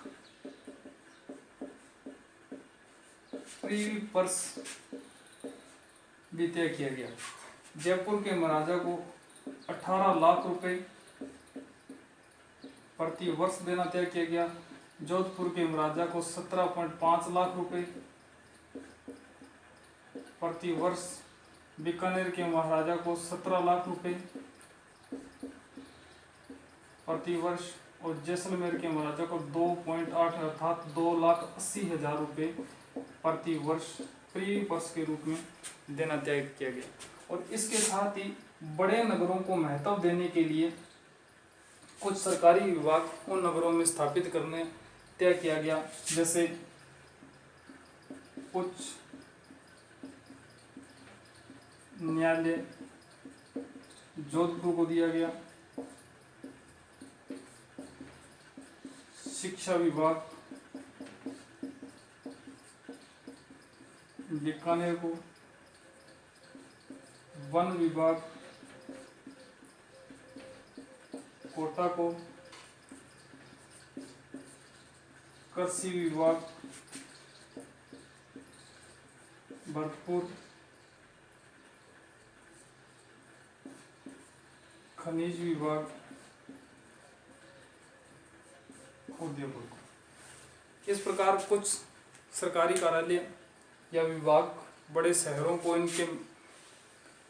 प्रीवी पर्स भी तय किया गया। जयपुर के महाराजा को 18 लाख रुपए प्रति वर्ष देना तय किया गया। जोधपुर के महाराजा को 17.5 लाख रुपए प्रति वर्ष, बीकानेर के महाराजा को 17 लाख रुपए प्रति वर्ष और जैसलमेर के महाराजा को 2.8 अर्थात 2,80,000 रुपए प्रति वर्ष प्री पर्स के रूप में देना तय किया गया। और इसके साथ ही बड़े नगरों को महत्व देने के लिए कुछ सरकारी विभाग उन नगरों में स्थापित करने तय किया गया। जैसे उच्च न्यायालय जोधपुर को दिया गया, शिक्षा विभाग बीकानेर को, वन विभाग कोटा को, कृषि विभाग भरतपुर, खनिज विभाग उदयपुर को। इस प्रकार कुछ सरकारी कार्यालय या विभाग बड़े शहरों को इनके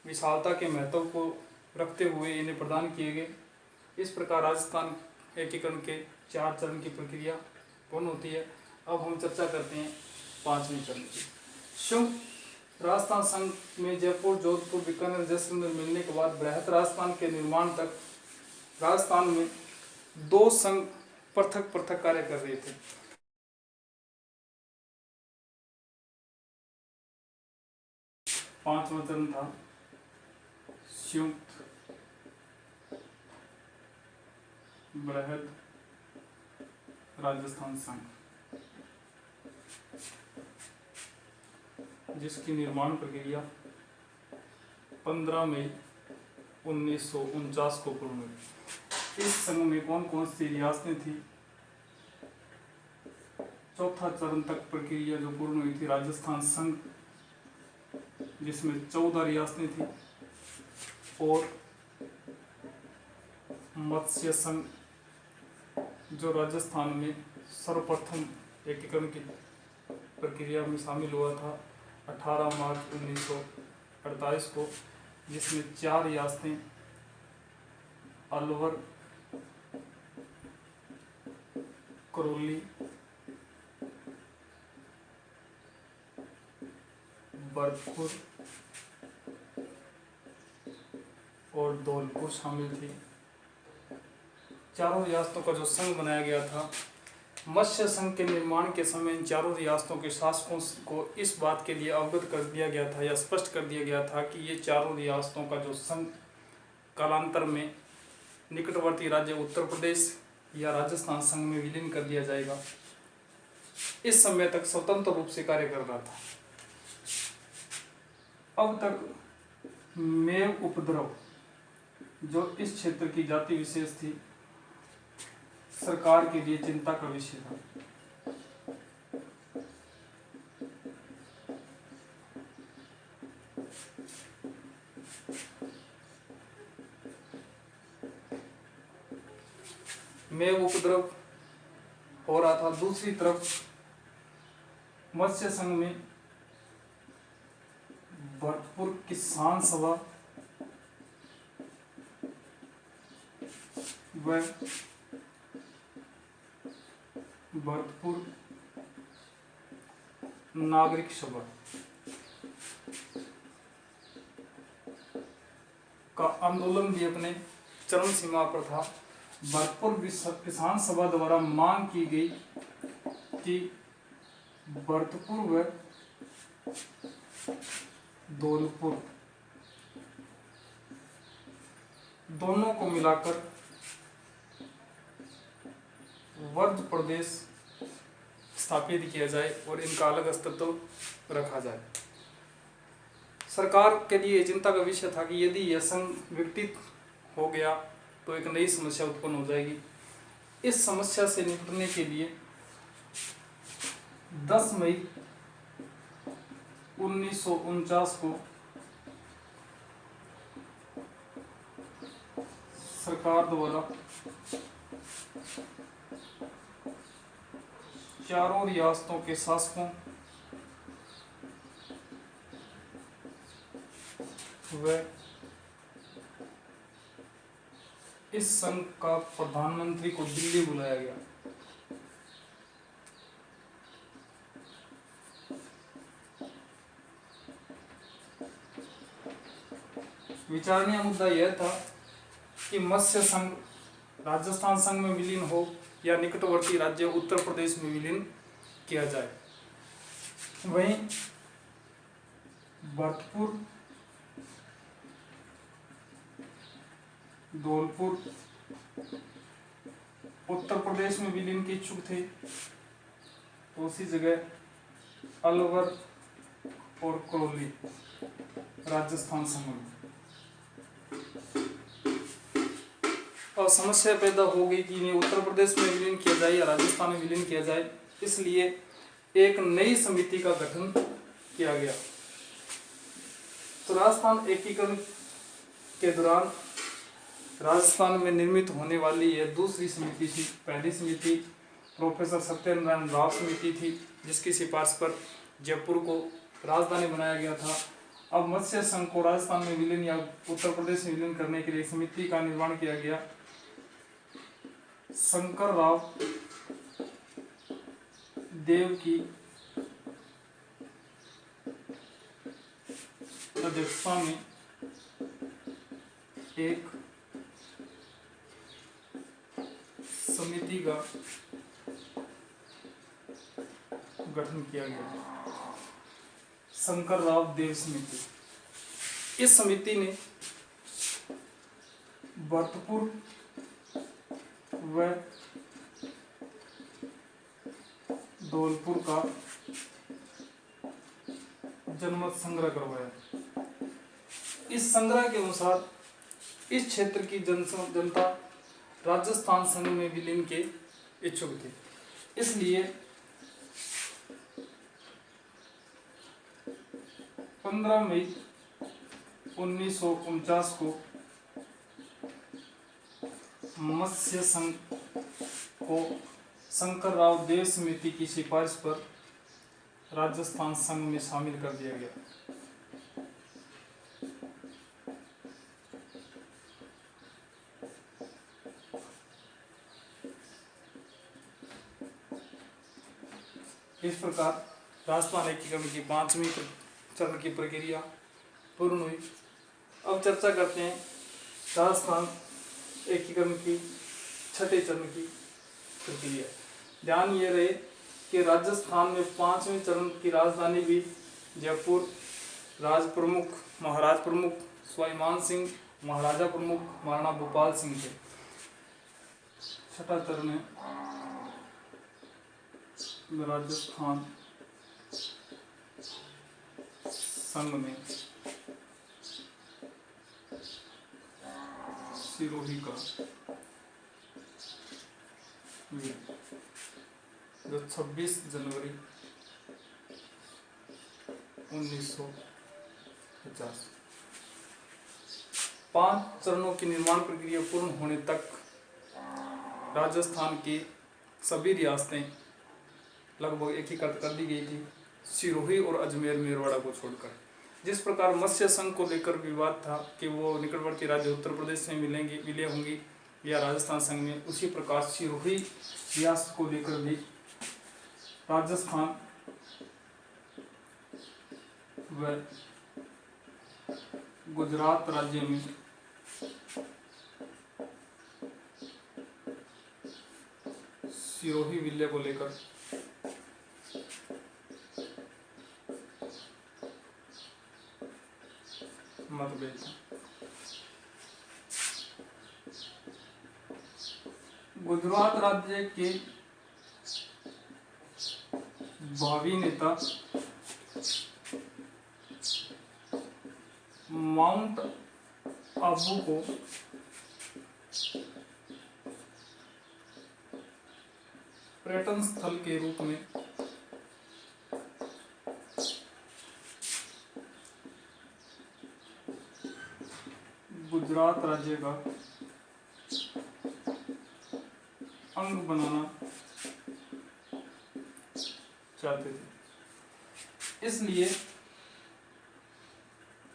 विशालता के महत्व को रखते हुए इन्हें प्रदान किए गए। इस प्रकार राजस्थान एकीकरण के 4 चरण की प्रक्रिया पूर्ण होती है। अब हम चर्चा करते हैं 5वें चरण की। संयुक्त राजस्थान संघ में जयपुर, जोधपुर, बीकानेर, जैसलमेर मिलने के बाद बृहत राजस्थान के निर्माण तक राजस्थान में 2 संघ पृथक पृथक कार्य कर रहे थे। पांचवा चरण था संयुक्त बृहद राजस्थान संघ, जिसकी निर्माण प्रक्रिया 15 मई 1949 को पूर्ण हुई। इस संघ में कौन कौन सी रियासतें थी? चौथा चरण तक प्रक्रिया जो पूर्ण हुई थी राजस्थान संघ, जिसमें 14 रियासतें थी, और मत्स्य संघ जो राजस्थान में सर्वप्रथम एकीकरण की प्रक्रिया में शामिल हुआ था 18 मार्च 1948 को, जिसमें 4 रियासतें अलवर, करौली, भरतपुर और धौलपुर शामिल थी। चारों रियासतों का जो संघ बनाया गया था, मत्स्य संघ के निर्माण के समय इन चारों रियासतों के शासकों को इस बात के लिए अवगत कर दिया गया था या स्पष्ट कर दिया गया था कि ये चारों रियासतों का जो संघ कालांतर में निकटवर्ती राज्य उत्तर प्रदेश या राजस्थान संघ में विलीन कर दिया जाएगा। इस समय तक स्वतंत्र रूप से कार्य कर रहा था। अब तक मेव उपद्रव जो इस क्षेत्र की जाति विशेष थी, सरकार के लिए चिंता का विषय था। मेव उपद्रव हो रहा था। दूसरी तरफ मत्स्य संघ में भरतपुर किसान सभा व भरतपुर नागरिक सभा का आंदोलन भी अपने चरम सीमा पर था। भरतपुर किसान सभा द्वारा मांग की गई कि भरतपुर व धौलपुर दोनों को मिलाकर वर्ध प्रदेश स्थापित किया जाए और इनका अलग अस्तित्व रखा जाए। सरकार के लिए चिंता का विषय था कि यदि यह संघ विघटित हो गया तो एक नई समस्या उत्पन्न हो जाएगी। इस समस्या से निपटने के लिए 10 मई 1949 को सरकार द्वारा चारों रियासतों के शासकों व इस संघ का प्रधानमंत्री को दिल्ली बुलाया गया। विचारणीय मुद्दा यह था कि मत्स्य संघ राजस्थान संघ में विलीन हो या निकटवर्ती राज्य उत्तर प्रदेश में विलीन किया जाए। वहीं भरतपुर, धौलपुर उत्तर प्रदेश में विलीन के इच्छुक थे, तो उसी जगह अलवर और करौली राजस्थान संघ में। और समस्या पैदा हो गई कि इन्हें उत्तर प्रदेश में विलीन किया जाए या राजस्थान में विलीन किया जाए, इसलिए एक नई समिति का गठन किया गया। तो राजस्थान एकीकरण के दौरान राजस्थान में निर्मित होने वाली यह दूसरी समिति थी। पहली समिति प्रोफेसर सत्यनारायण राव समिति थी, जिसकी सिफारिश पर जयपुर को राजधानी बनाया गया था। अब मत्स्य संघ को राजस्थान में विलीन या उत्तर प्रदेश में विलीन करने के लिए समिति का निर्माण किया गया। शंकर राव देव की अध्यक्षता में एक समिति का गठन किया गया, शंकर राव देव समिति। इस समिति ने भरतपुर व धौलपुर का जनमत संग्रह करवाया। इस संग्रह के अनुसार इस क्षेत्र की जनता राजस्थान संघ में विलीन के इच्छुक थे, इसलिए 15 मई 1949 को मत्स्य संघ को शंकर राव देव समिति की सिफारिश पर राजस्थान संघ में शामिल कर दिया गया। इस प्रकार राजस्थान एकीकरण की 5वीं चरण की प्रक्रिया पूर्ण हुई। अब चर्चा करते हैं राजस्थान एकीकरण की 6ठे चरण की प्रक्रिया। ध्यान ये रहे कि राजस्थान में 5वें चरण की राजधानी भी जयपुर, राज प्रमुख महाराज प्रमुख स्वाभिमान सिंह, महाराजा प्रमुख महाराणा भूपाल सिंह थे। 6ठा चरण है राजस्थान संघ में सिरोही का जो 26 जनवरी 1950। 5 चरणों की निर्माण प्रक्रिया पूर्ण होने तक राजस्थान की सभी रियासतें लगभग एकीकृत कर दी गई थी, सिरोही और अजमेर मेरवाड़ा को छोड़कर। जिस प्रकार मत्स्य संघ को लेकर विवाद था कि वो निकटवर्ती राज्य उत्तर प्रदेश में विलय होंगी या राजस्थान संघ में, उसी प्रकार सिरोही रियासत को लेकर भी राजस्थान व गुजरात राज्य में सिरोही विलय को लेकर मतभेद था। गुजरात राज्य के भावी नेता माउंट आबू को पर्यटन स्थल के रूप में गुजरात राज्य का अंग बनाना चाहते थे। इसलिए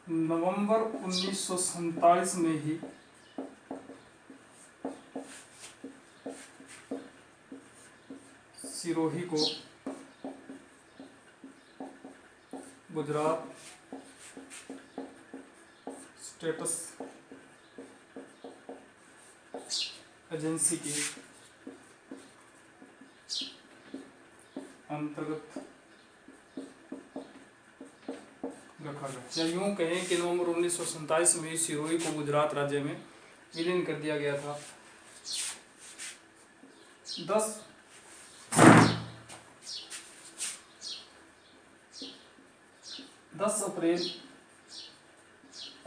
नवंबर 1947 में ही सिरोही को स्टेटस एजेंसी के अंतर्गत रखा गया, या यूं कहें कि नवंबर 1947 में सिरोही को गुजरात राज्य में विलीन कर दिया गया था। 10 अप्रैल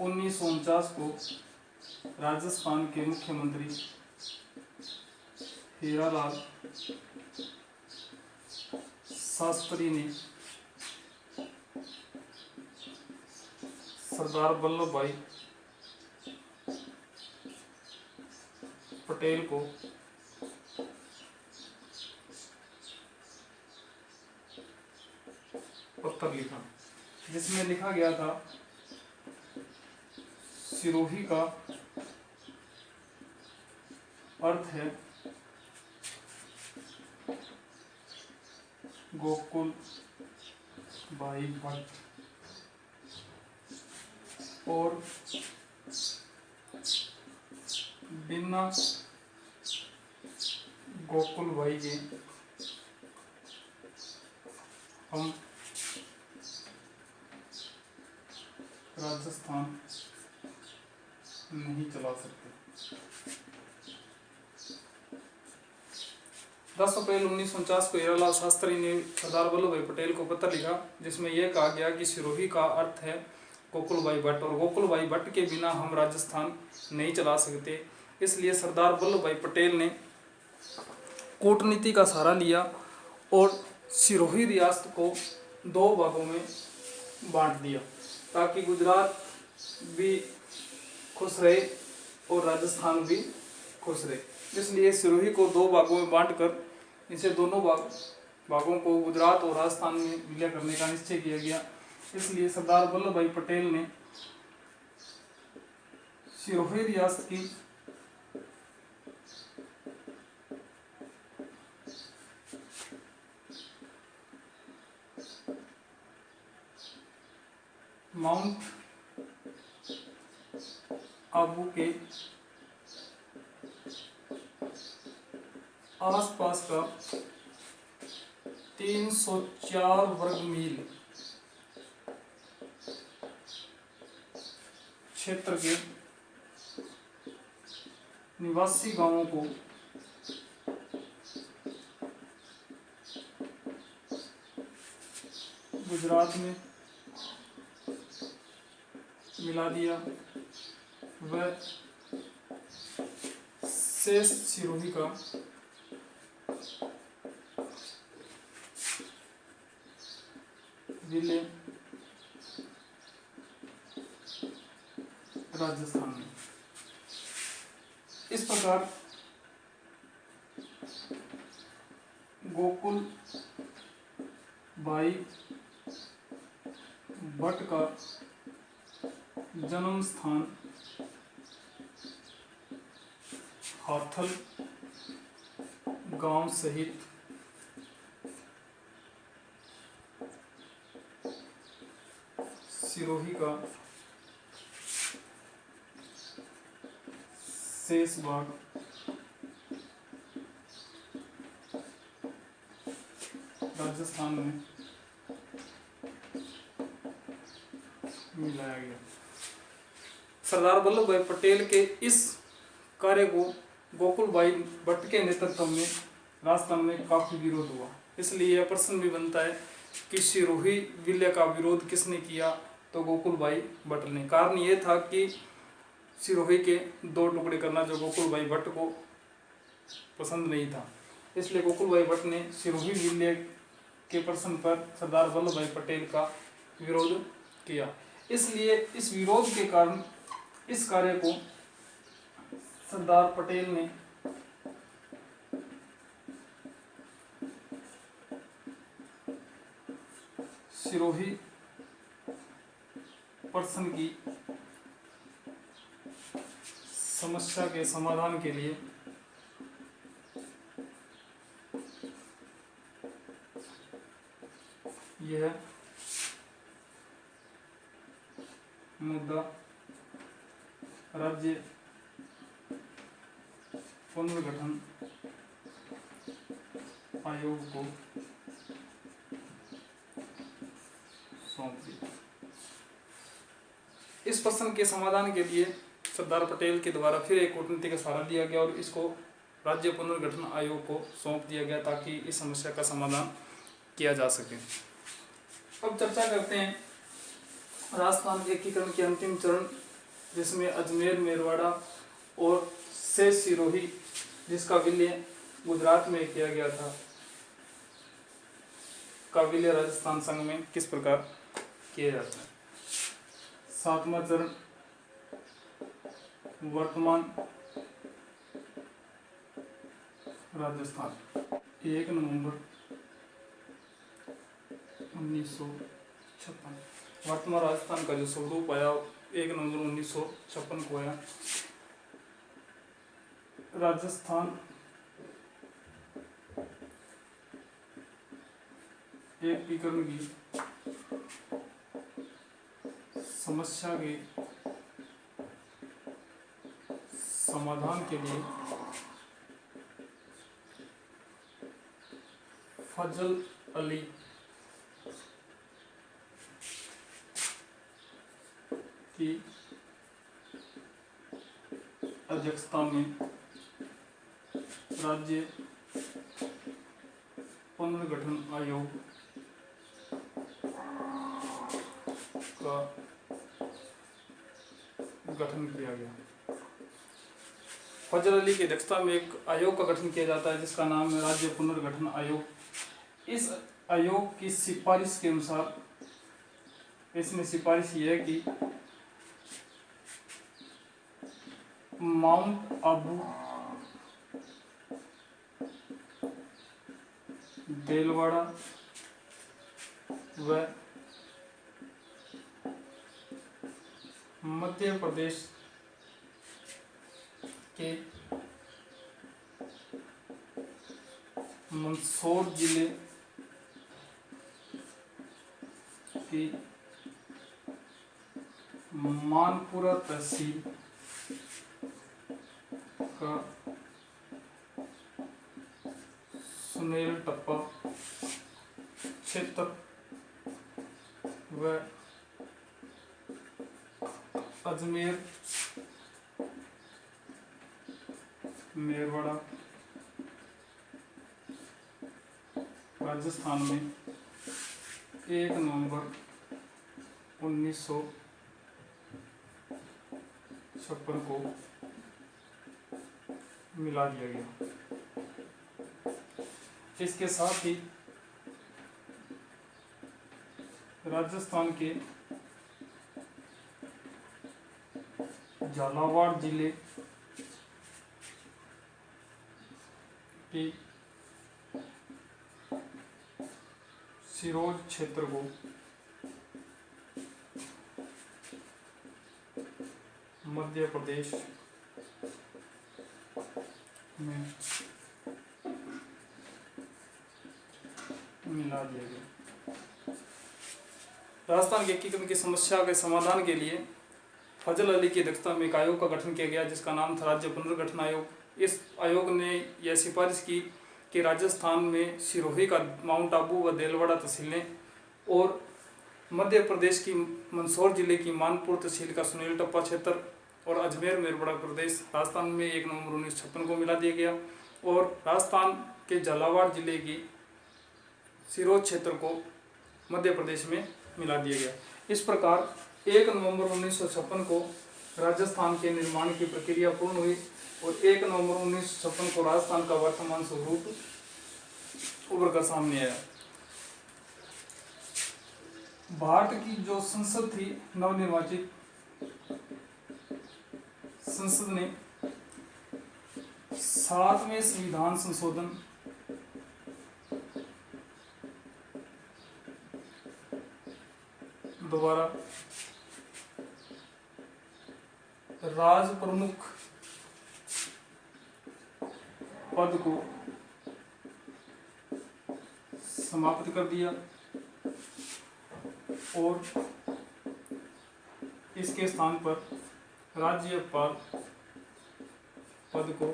1949 को राजस्थान के मुख्यमंत्री हीरालाल शास्त्री ने सरदार वल्लभ भाई पटेल को पत्र लिखा, जिसमें लिखा गया था सिरोही का अर्थ है गोकुल भाई भट्ट और बिना गोकुल भाई के हम राजस्थान नहीं चला सकते। 10 अप्रैल 1949 को हीरालाल शास्त्री ने सरदार वल्लभ भाई पटेल को पत्र लिखा, जिसमें यह कहा गया कि सिरोही का अर्थ है गोकुल भाई भट्ट और गोकुल भाई भट्ट के बिना हम राजस्थान नहीं चला सकते। इसलिए सरदार वल्लभ भाई पटेल ने कूटनीति का सहारा लिया और सिरोही रियासत को 2 भागों में बांट दिया, ताकि गुजरात भी खुश रहे और राजस्थान भी खुश रहे। इसलिए सिरोही को 2 भागों में बांटकर इसे दोनों भागों को गुजरात और राजस्थान में विलय करने का निश्चय किया गया। इसलिए सरदार वल्लभ भाई पटेल ने सिरोही रियासत की माउंट आबू के आसपास का 304 वर्ग मील क्षेत्र के निवासी गांवों को गुजरात में मिला दिया। वह शेष सिरोही का विलय राजस्थान में। इस प्रकार गोकुल भाई भट्ट का जन्म स्थान हाथल गांव सहित सिरोही का शेष भाग राजस्थान में मिलाया गया। सरदार वल्लभ भाई पटेल के इस कार्य को गोकुल भाई भट्ट के नेतृत्व में राजस्थान में काफी विरोध हुआ। इसलिए यह प्रश्न भी बनता है कि सिरोही विलय का विरोध किसने किया, तो गोकुल भाई भट्ट ने। कारण ये था कि सिरोही के 2 टुकड़े करना जो गोकुल भाई भट्ट को पसंद नहीं था। इसलिए गोकुल भाई भट्ट ने सिरोही विलय के प्रश्न पर सरदार वल्लभ भाई पटेल का विरोध किया। इसलिए इस विरोध के कारण इस कार्य को सरदार पटेल ने सिरोही प्रश्न की समस्या के समाधान के लिए यह मुद्दा राज्य पुनर्गठन आयोग को सौंप दिया। इस प्रश्न के समाधान के लिए सरदार पटेल के द्वारा फिर एक कूटनीति का सहारा लिया गया और इसको राज्य पुनर्गठन आयोग को सौंप दिया गया ताकि इस समस्या का समाधान किया जा सके। अब चर्चा करते हैं राजस्थान एकीकरण के अंतिम चरण, जिसमें अजमेर, मेरवाड़ा और शेष सिरोही, जिसका विलय गुजरात में किया गया था, का विलय राजस्थान संघ में किस प्रकार किया जाता है। 7वां चरण वर्तमान राजस्थान 1 नवंबर 1956। वर्तमान राजस्थान का जो स्वरूप आया 1 नवंबर 1956 को आया। राजस्थान एकीकरण की समस्या के समाधान के लिए फजल अली की अध्यक्षता में राज्य पुनर्गठन आयोग का गठन किया गया। फजल अली की अध्यक्षता में एक आयोग का गठन किया जाता है जिसका नाम है राज्य पुनर्गठन आयोग। इस आयोग की सिफारिश के अनुसार इसमें सिफारिश ये है कि माउंट आबू, देलवाड़ा व मध्य प्रदेश के मंदसौर जिले की मानपुरा तहसील का सुनेल टप्पा क्षेत्र व अजमेर, मेरवाड़ा राजस्थान में 1 नवंबर 1956 को मिला दिया गया। इसके साथ ही राजस्थान के झालावाड़ जिले की सिरोज क्षेत्र को मध्य प्रदेश में मिला दिया गया। राजस्थान के एकीकरण की समस्या के समाधान के लिए फजल अली की अध्यक्षता में एक आयोग का गठन किया गया जिसका नाम था राज्य पुनर्गठन आयोग। इस आयोग ने यह सिफारिश की कि राजस्थान में सिरोही का माउंट आबू व देलवाड़ा तहसीलें और मध्य प्रदेश की मंदसौर जिले की मानपुर तहसील का सुनील टप्पा क्षेत्र और अजमेर मेरवाड़ा प्रदेश राजस्थान में 1 नवंबर 1956 को मिला दिया गया और राजस्थान के झालावाड़ जिले की सिरोज क्षेत्र को मध्य प्रदेश में मिला दिया गया। इस प्रकार 1 नवंबर 1956 को राजस्थान के निर्माण की प्रक्रिया पूर्ण हुई और 1 नवंबर 1956 को राजस्थान का वर्तमान स्वरूप उभर कर सामने आया। भारत की जो संसद थी, नवनिर्वाचित संसद ने 7वें संविधान संशोधन द्वारा राज प्रमुख पद को समाप्त कर दिया और इसके स्थान पर राज्यपाल पद को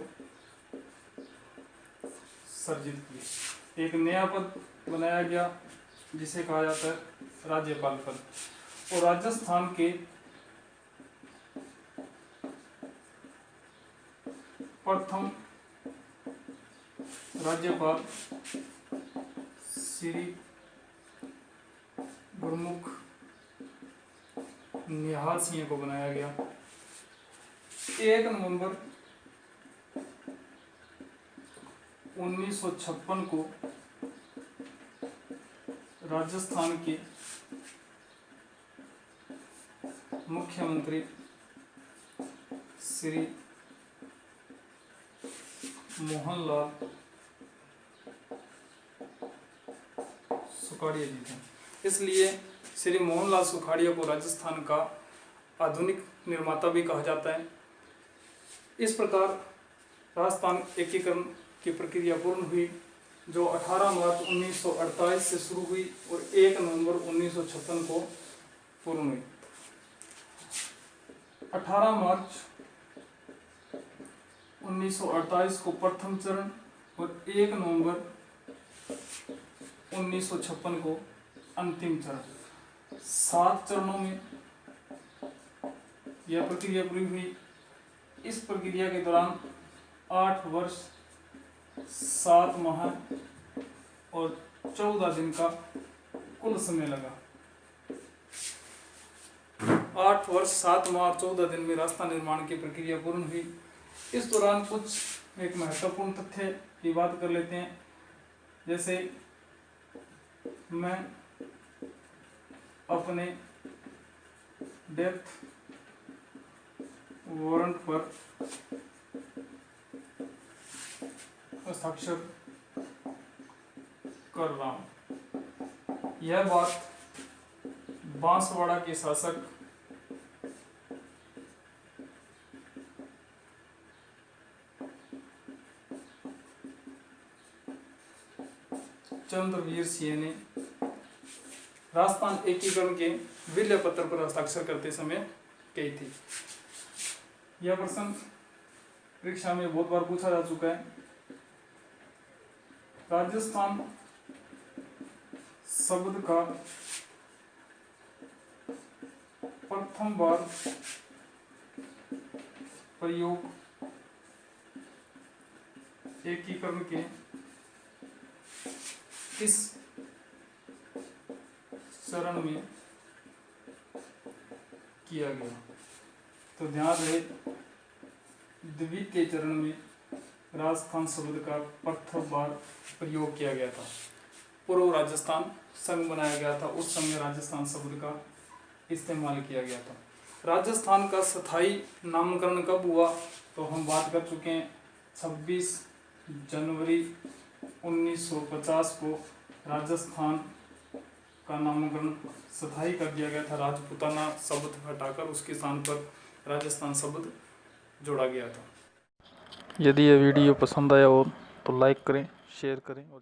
सर्जित किया। एक नया पद बनाया गया जिसे कहा जाता है राज्यपाल पद। और राजस्थान के प्रथम राज्यपाल श्री गुरमुख निहाल सिंह को बनाया गया। 1 नवंबर 1956 को राजस्थान के मुख्यमंत्री श्री मोहनलाल सुखाड़िया जी थे। इसलिए श्री मोहनलाल सुखाड़िया को राजस्थान का आधुनिक निर्माता भी कहा जाता है। इस प्रकार राजस्थान एकीकरण की प्रक्रिया पूर्ण हुई, जो 18 मार्च 1948 से शुरू हुई और 1 नवंबर 1956 को पूर्ण हुई। 18 मार्च 1948 को प्रथम चरण और 1 नवंबर 1956 को अंतिम चरण। 7 चरणों में यह प्रक्रिया पूरी हुई। इस प्रक्रिया के दौरान 8 वर्ष 7 माह और 14 दिन का कुल समय लगा। 8 वर्ष 7 माह और 14 दिन में रास्ता निर्माण की प्रक्रिया पूर्ण हुई। इस दौरान कुछ एक महत्वपूर्ण तथ्य की बात कर लेते हैं। जैसे मैं अपने डेथ वारंट पर हस्ताक्षर कर रहा हूं। यह बात बांसवाड़ा के शासक चंद्रवीर सिंह ने राजस्थान एकीकरण के विलय पत्र पर हस्ताक्षर करते समय कही थी। यह प्रश्न परीक्षा में बहुत बार पूछा जा चुका है। राजस्थान शब्द का प्रथम बार प्रयोग एकीकरण के इस चरण में किया गया। तो ध्यान रहे, द्वितीय चरण में राजस्थान शब्द का प्रथम बार प्रयोग किया गया था। पूर्व राजस्थान संघ बनाया गया था, उस समय राजस्थान शब्द का इस्तेमाल किया गया था। राजस्थान का स्थायी नामकरण कब हुआ, तो हम बात कर चुके हैं। 26 जनवरी 1950 को राजस्थान का नामकरण स्थायी कर दिया गया था। राजपूताना शब्द हटाकर उसके स्थान पर राजस्थान शब्द जोड़ा गया था। यदि यह वीडियो पसंद आया हो तो लाइक करें, शेयर करें और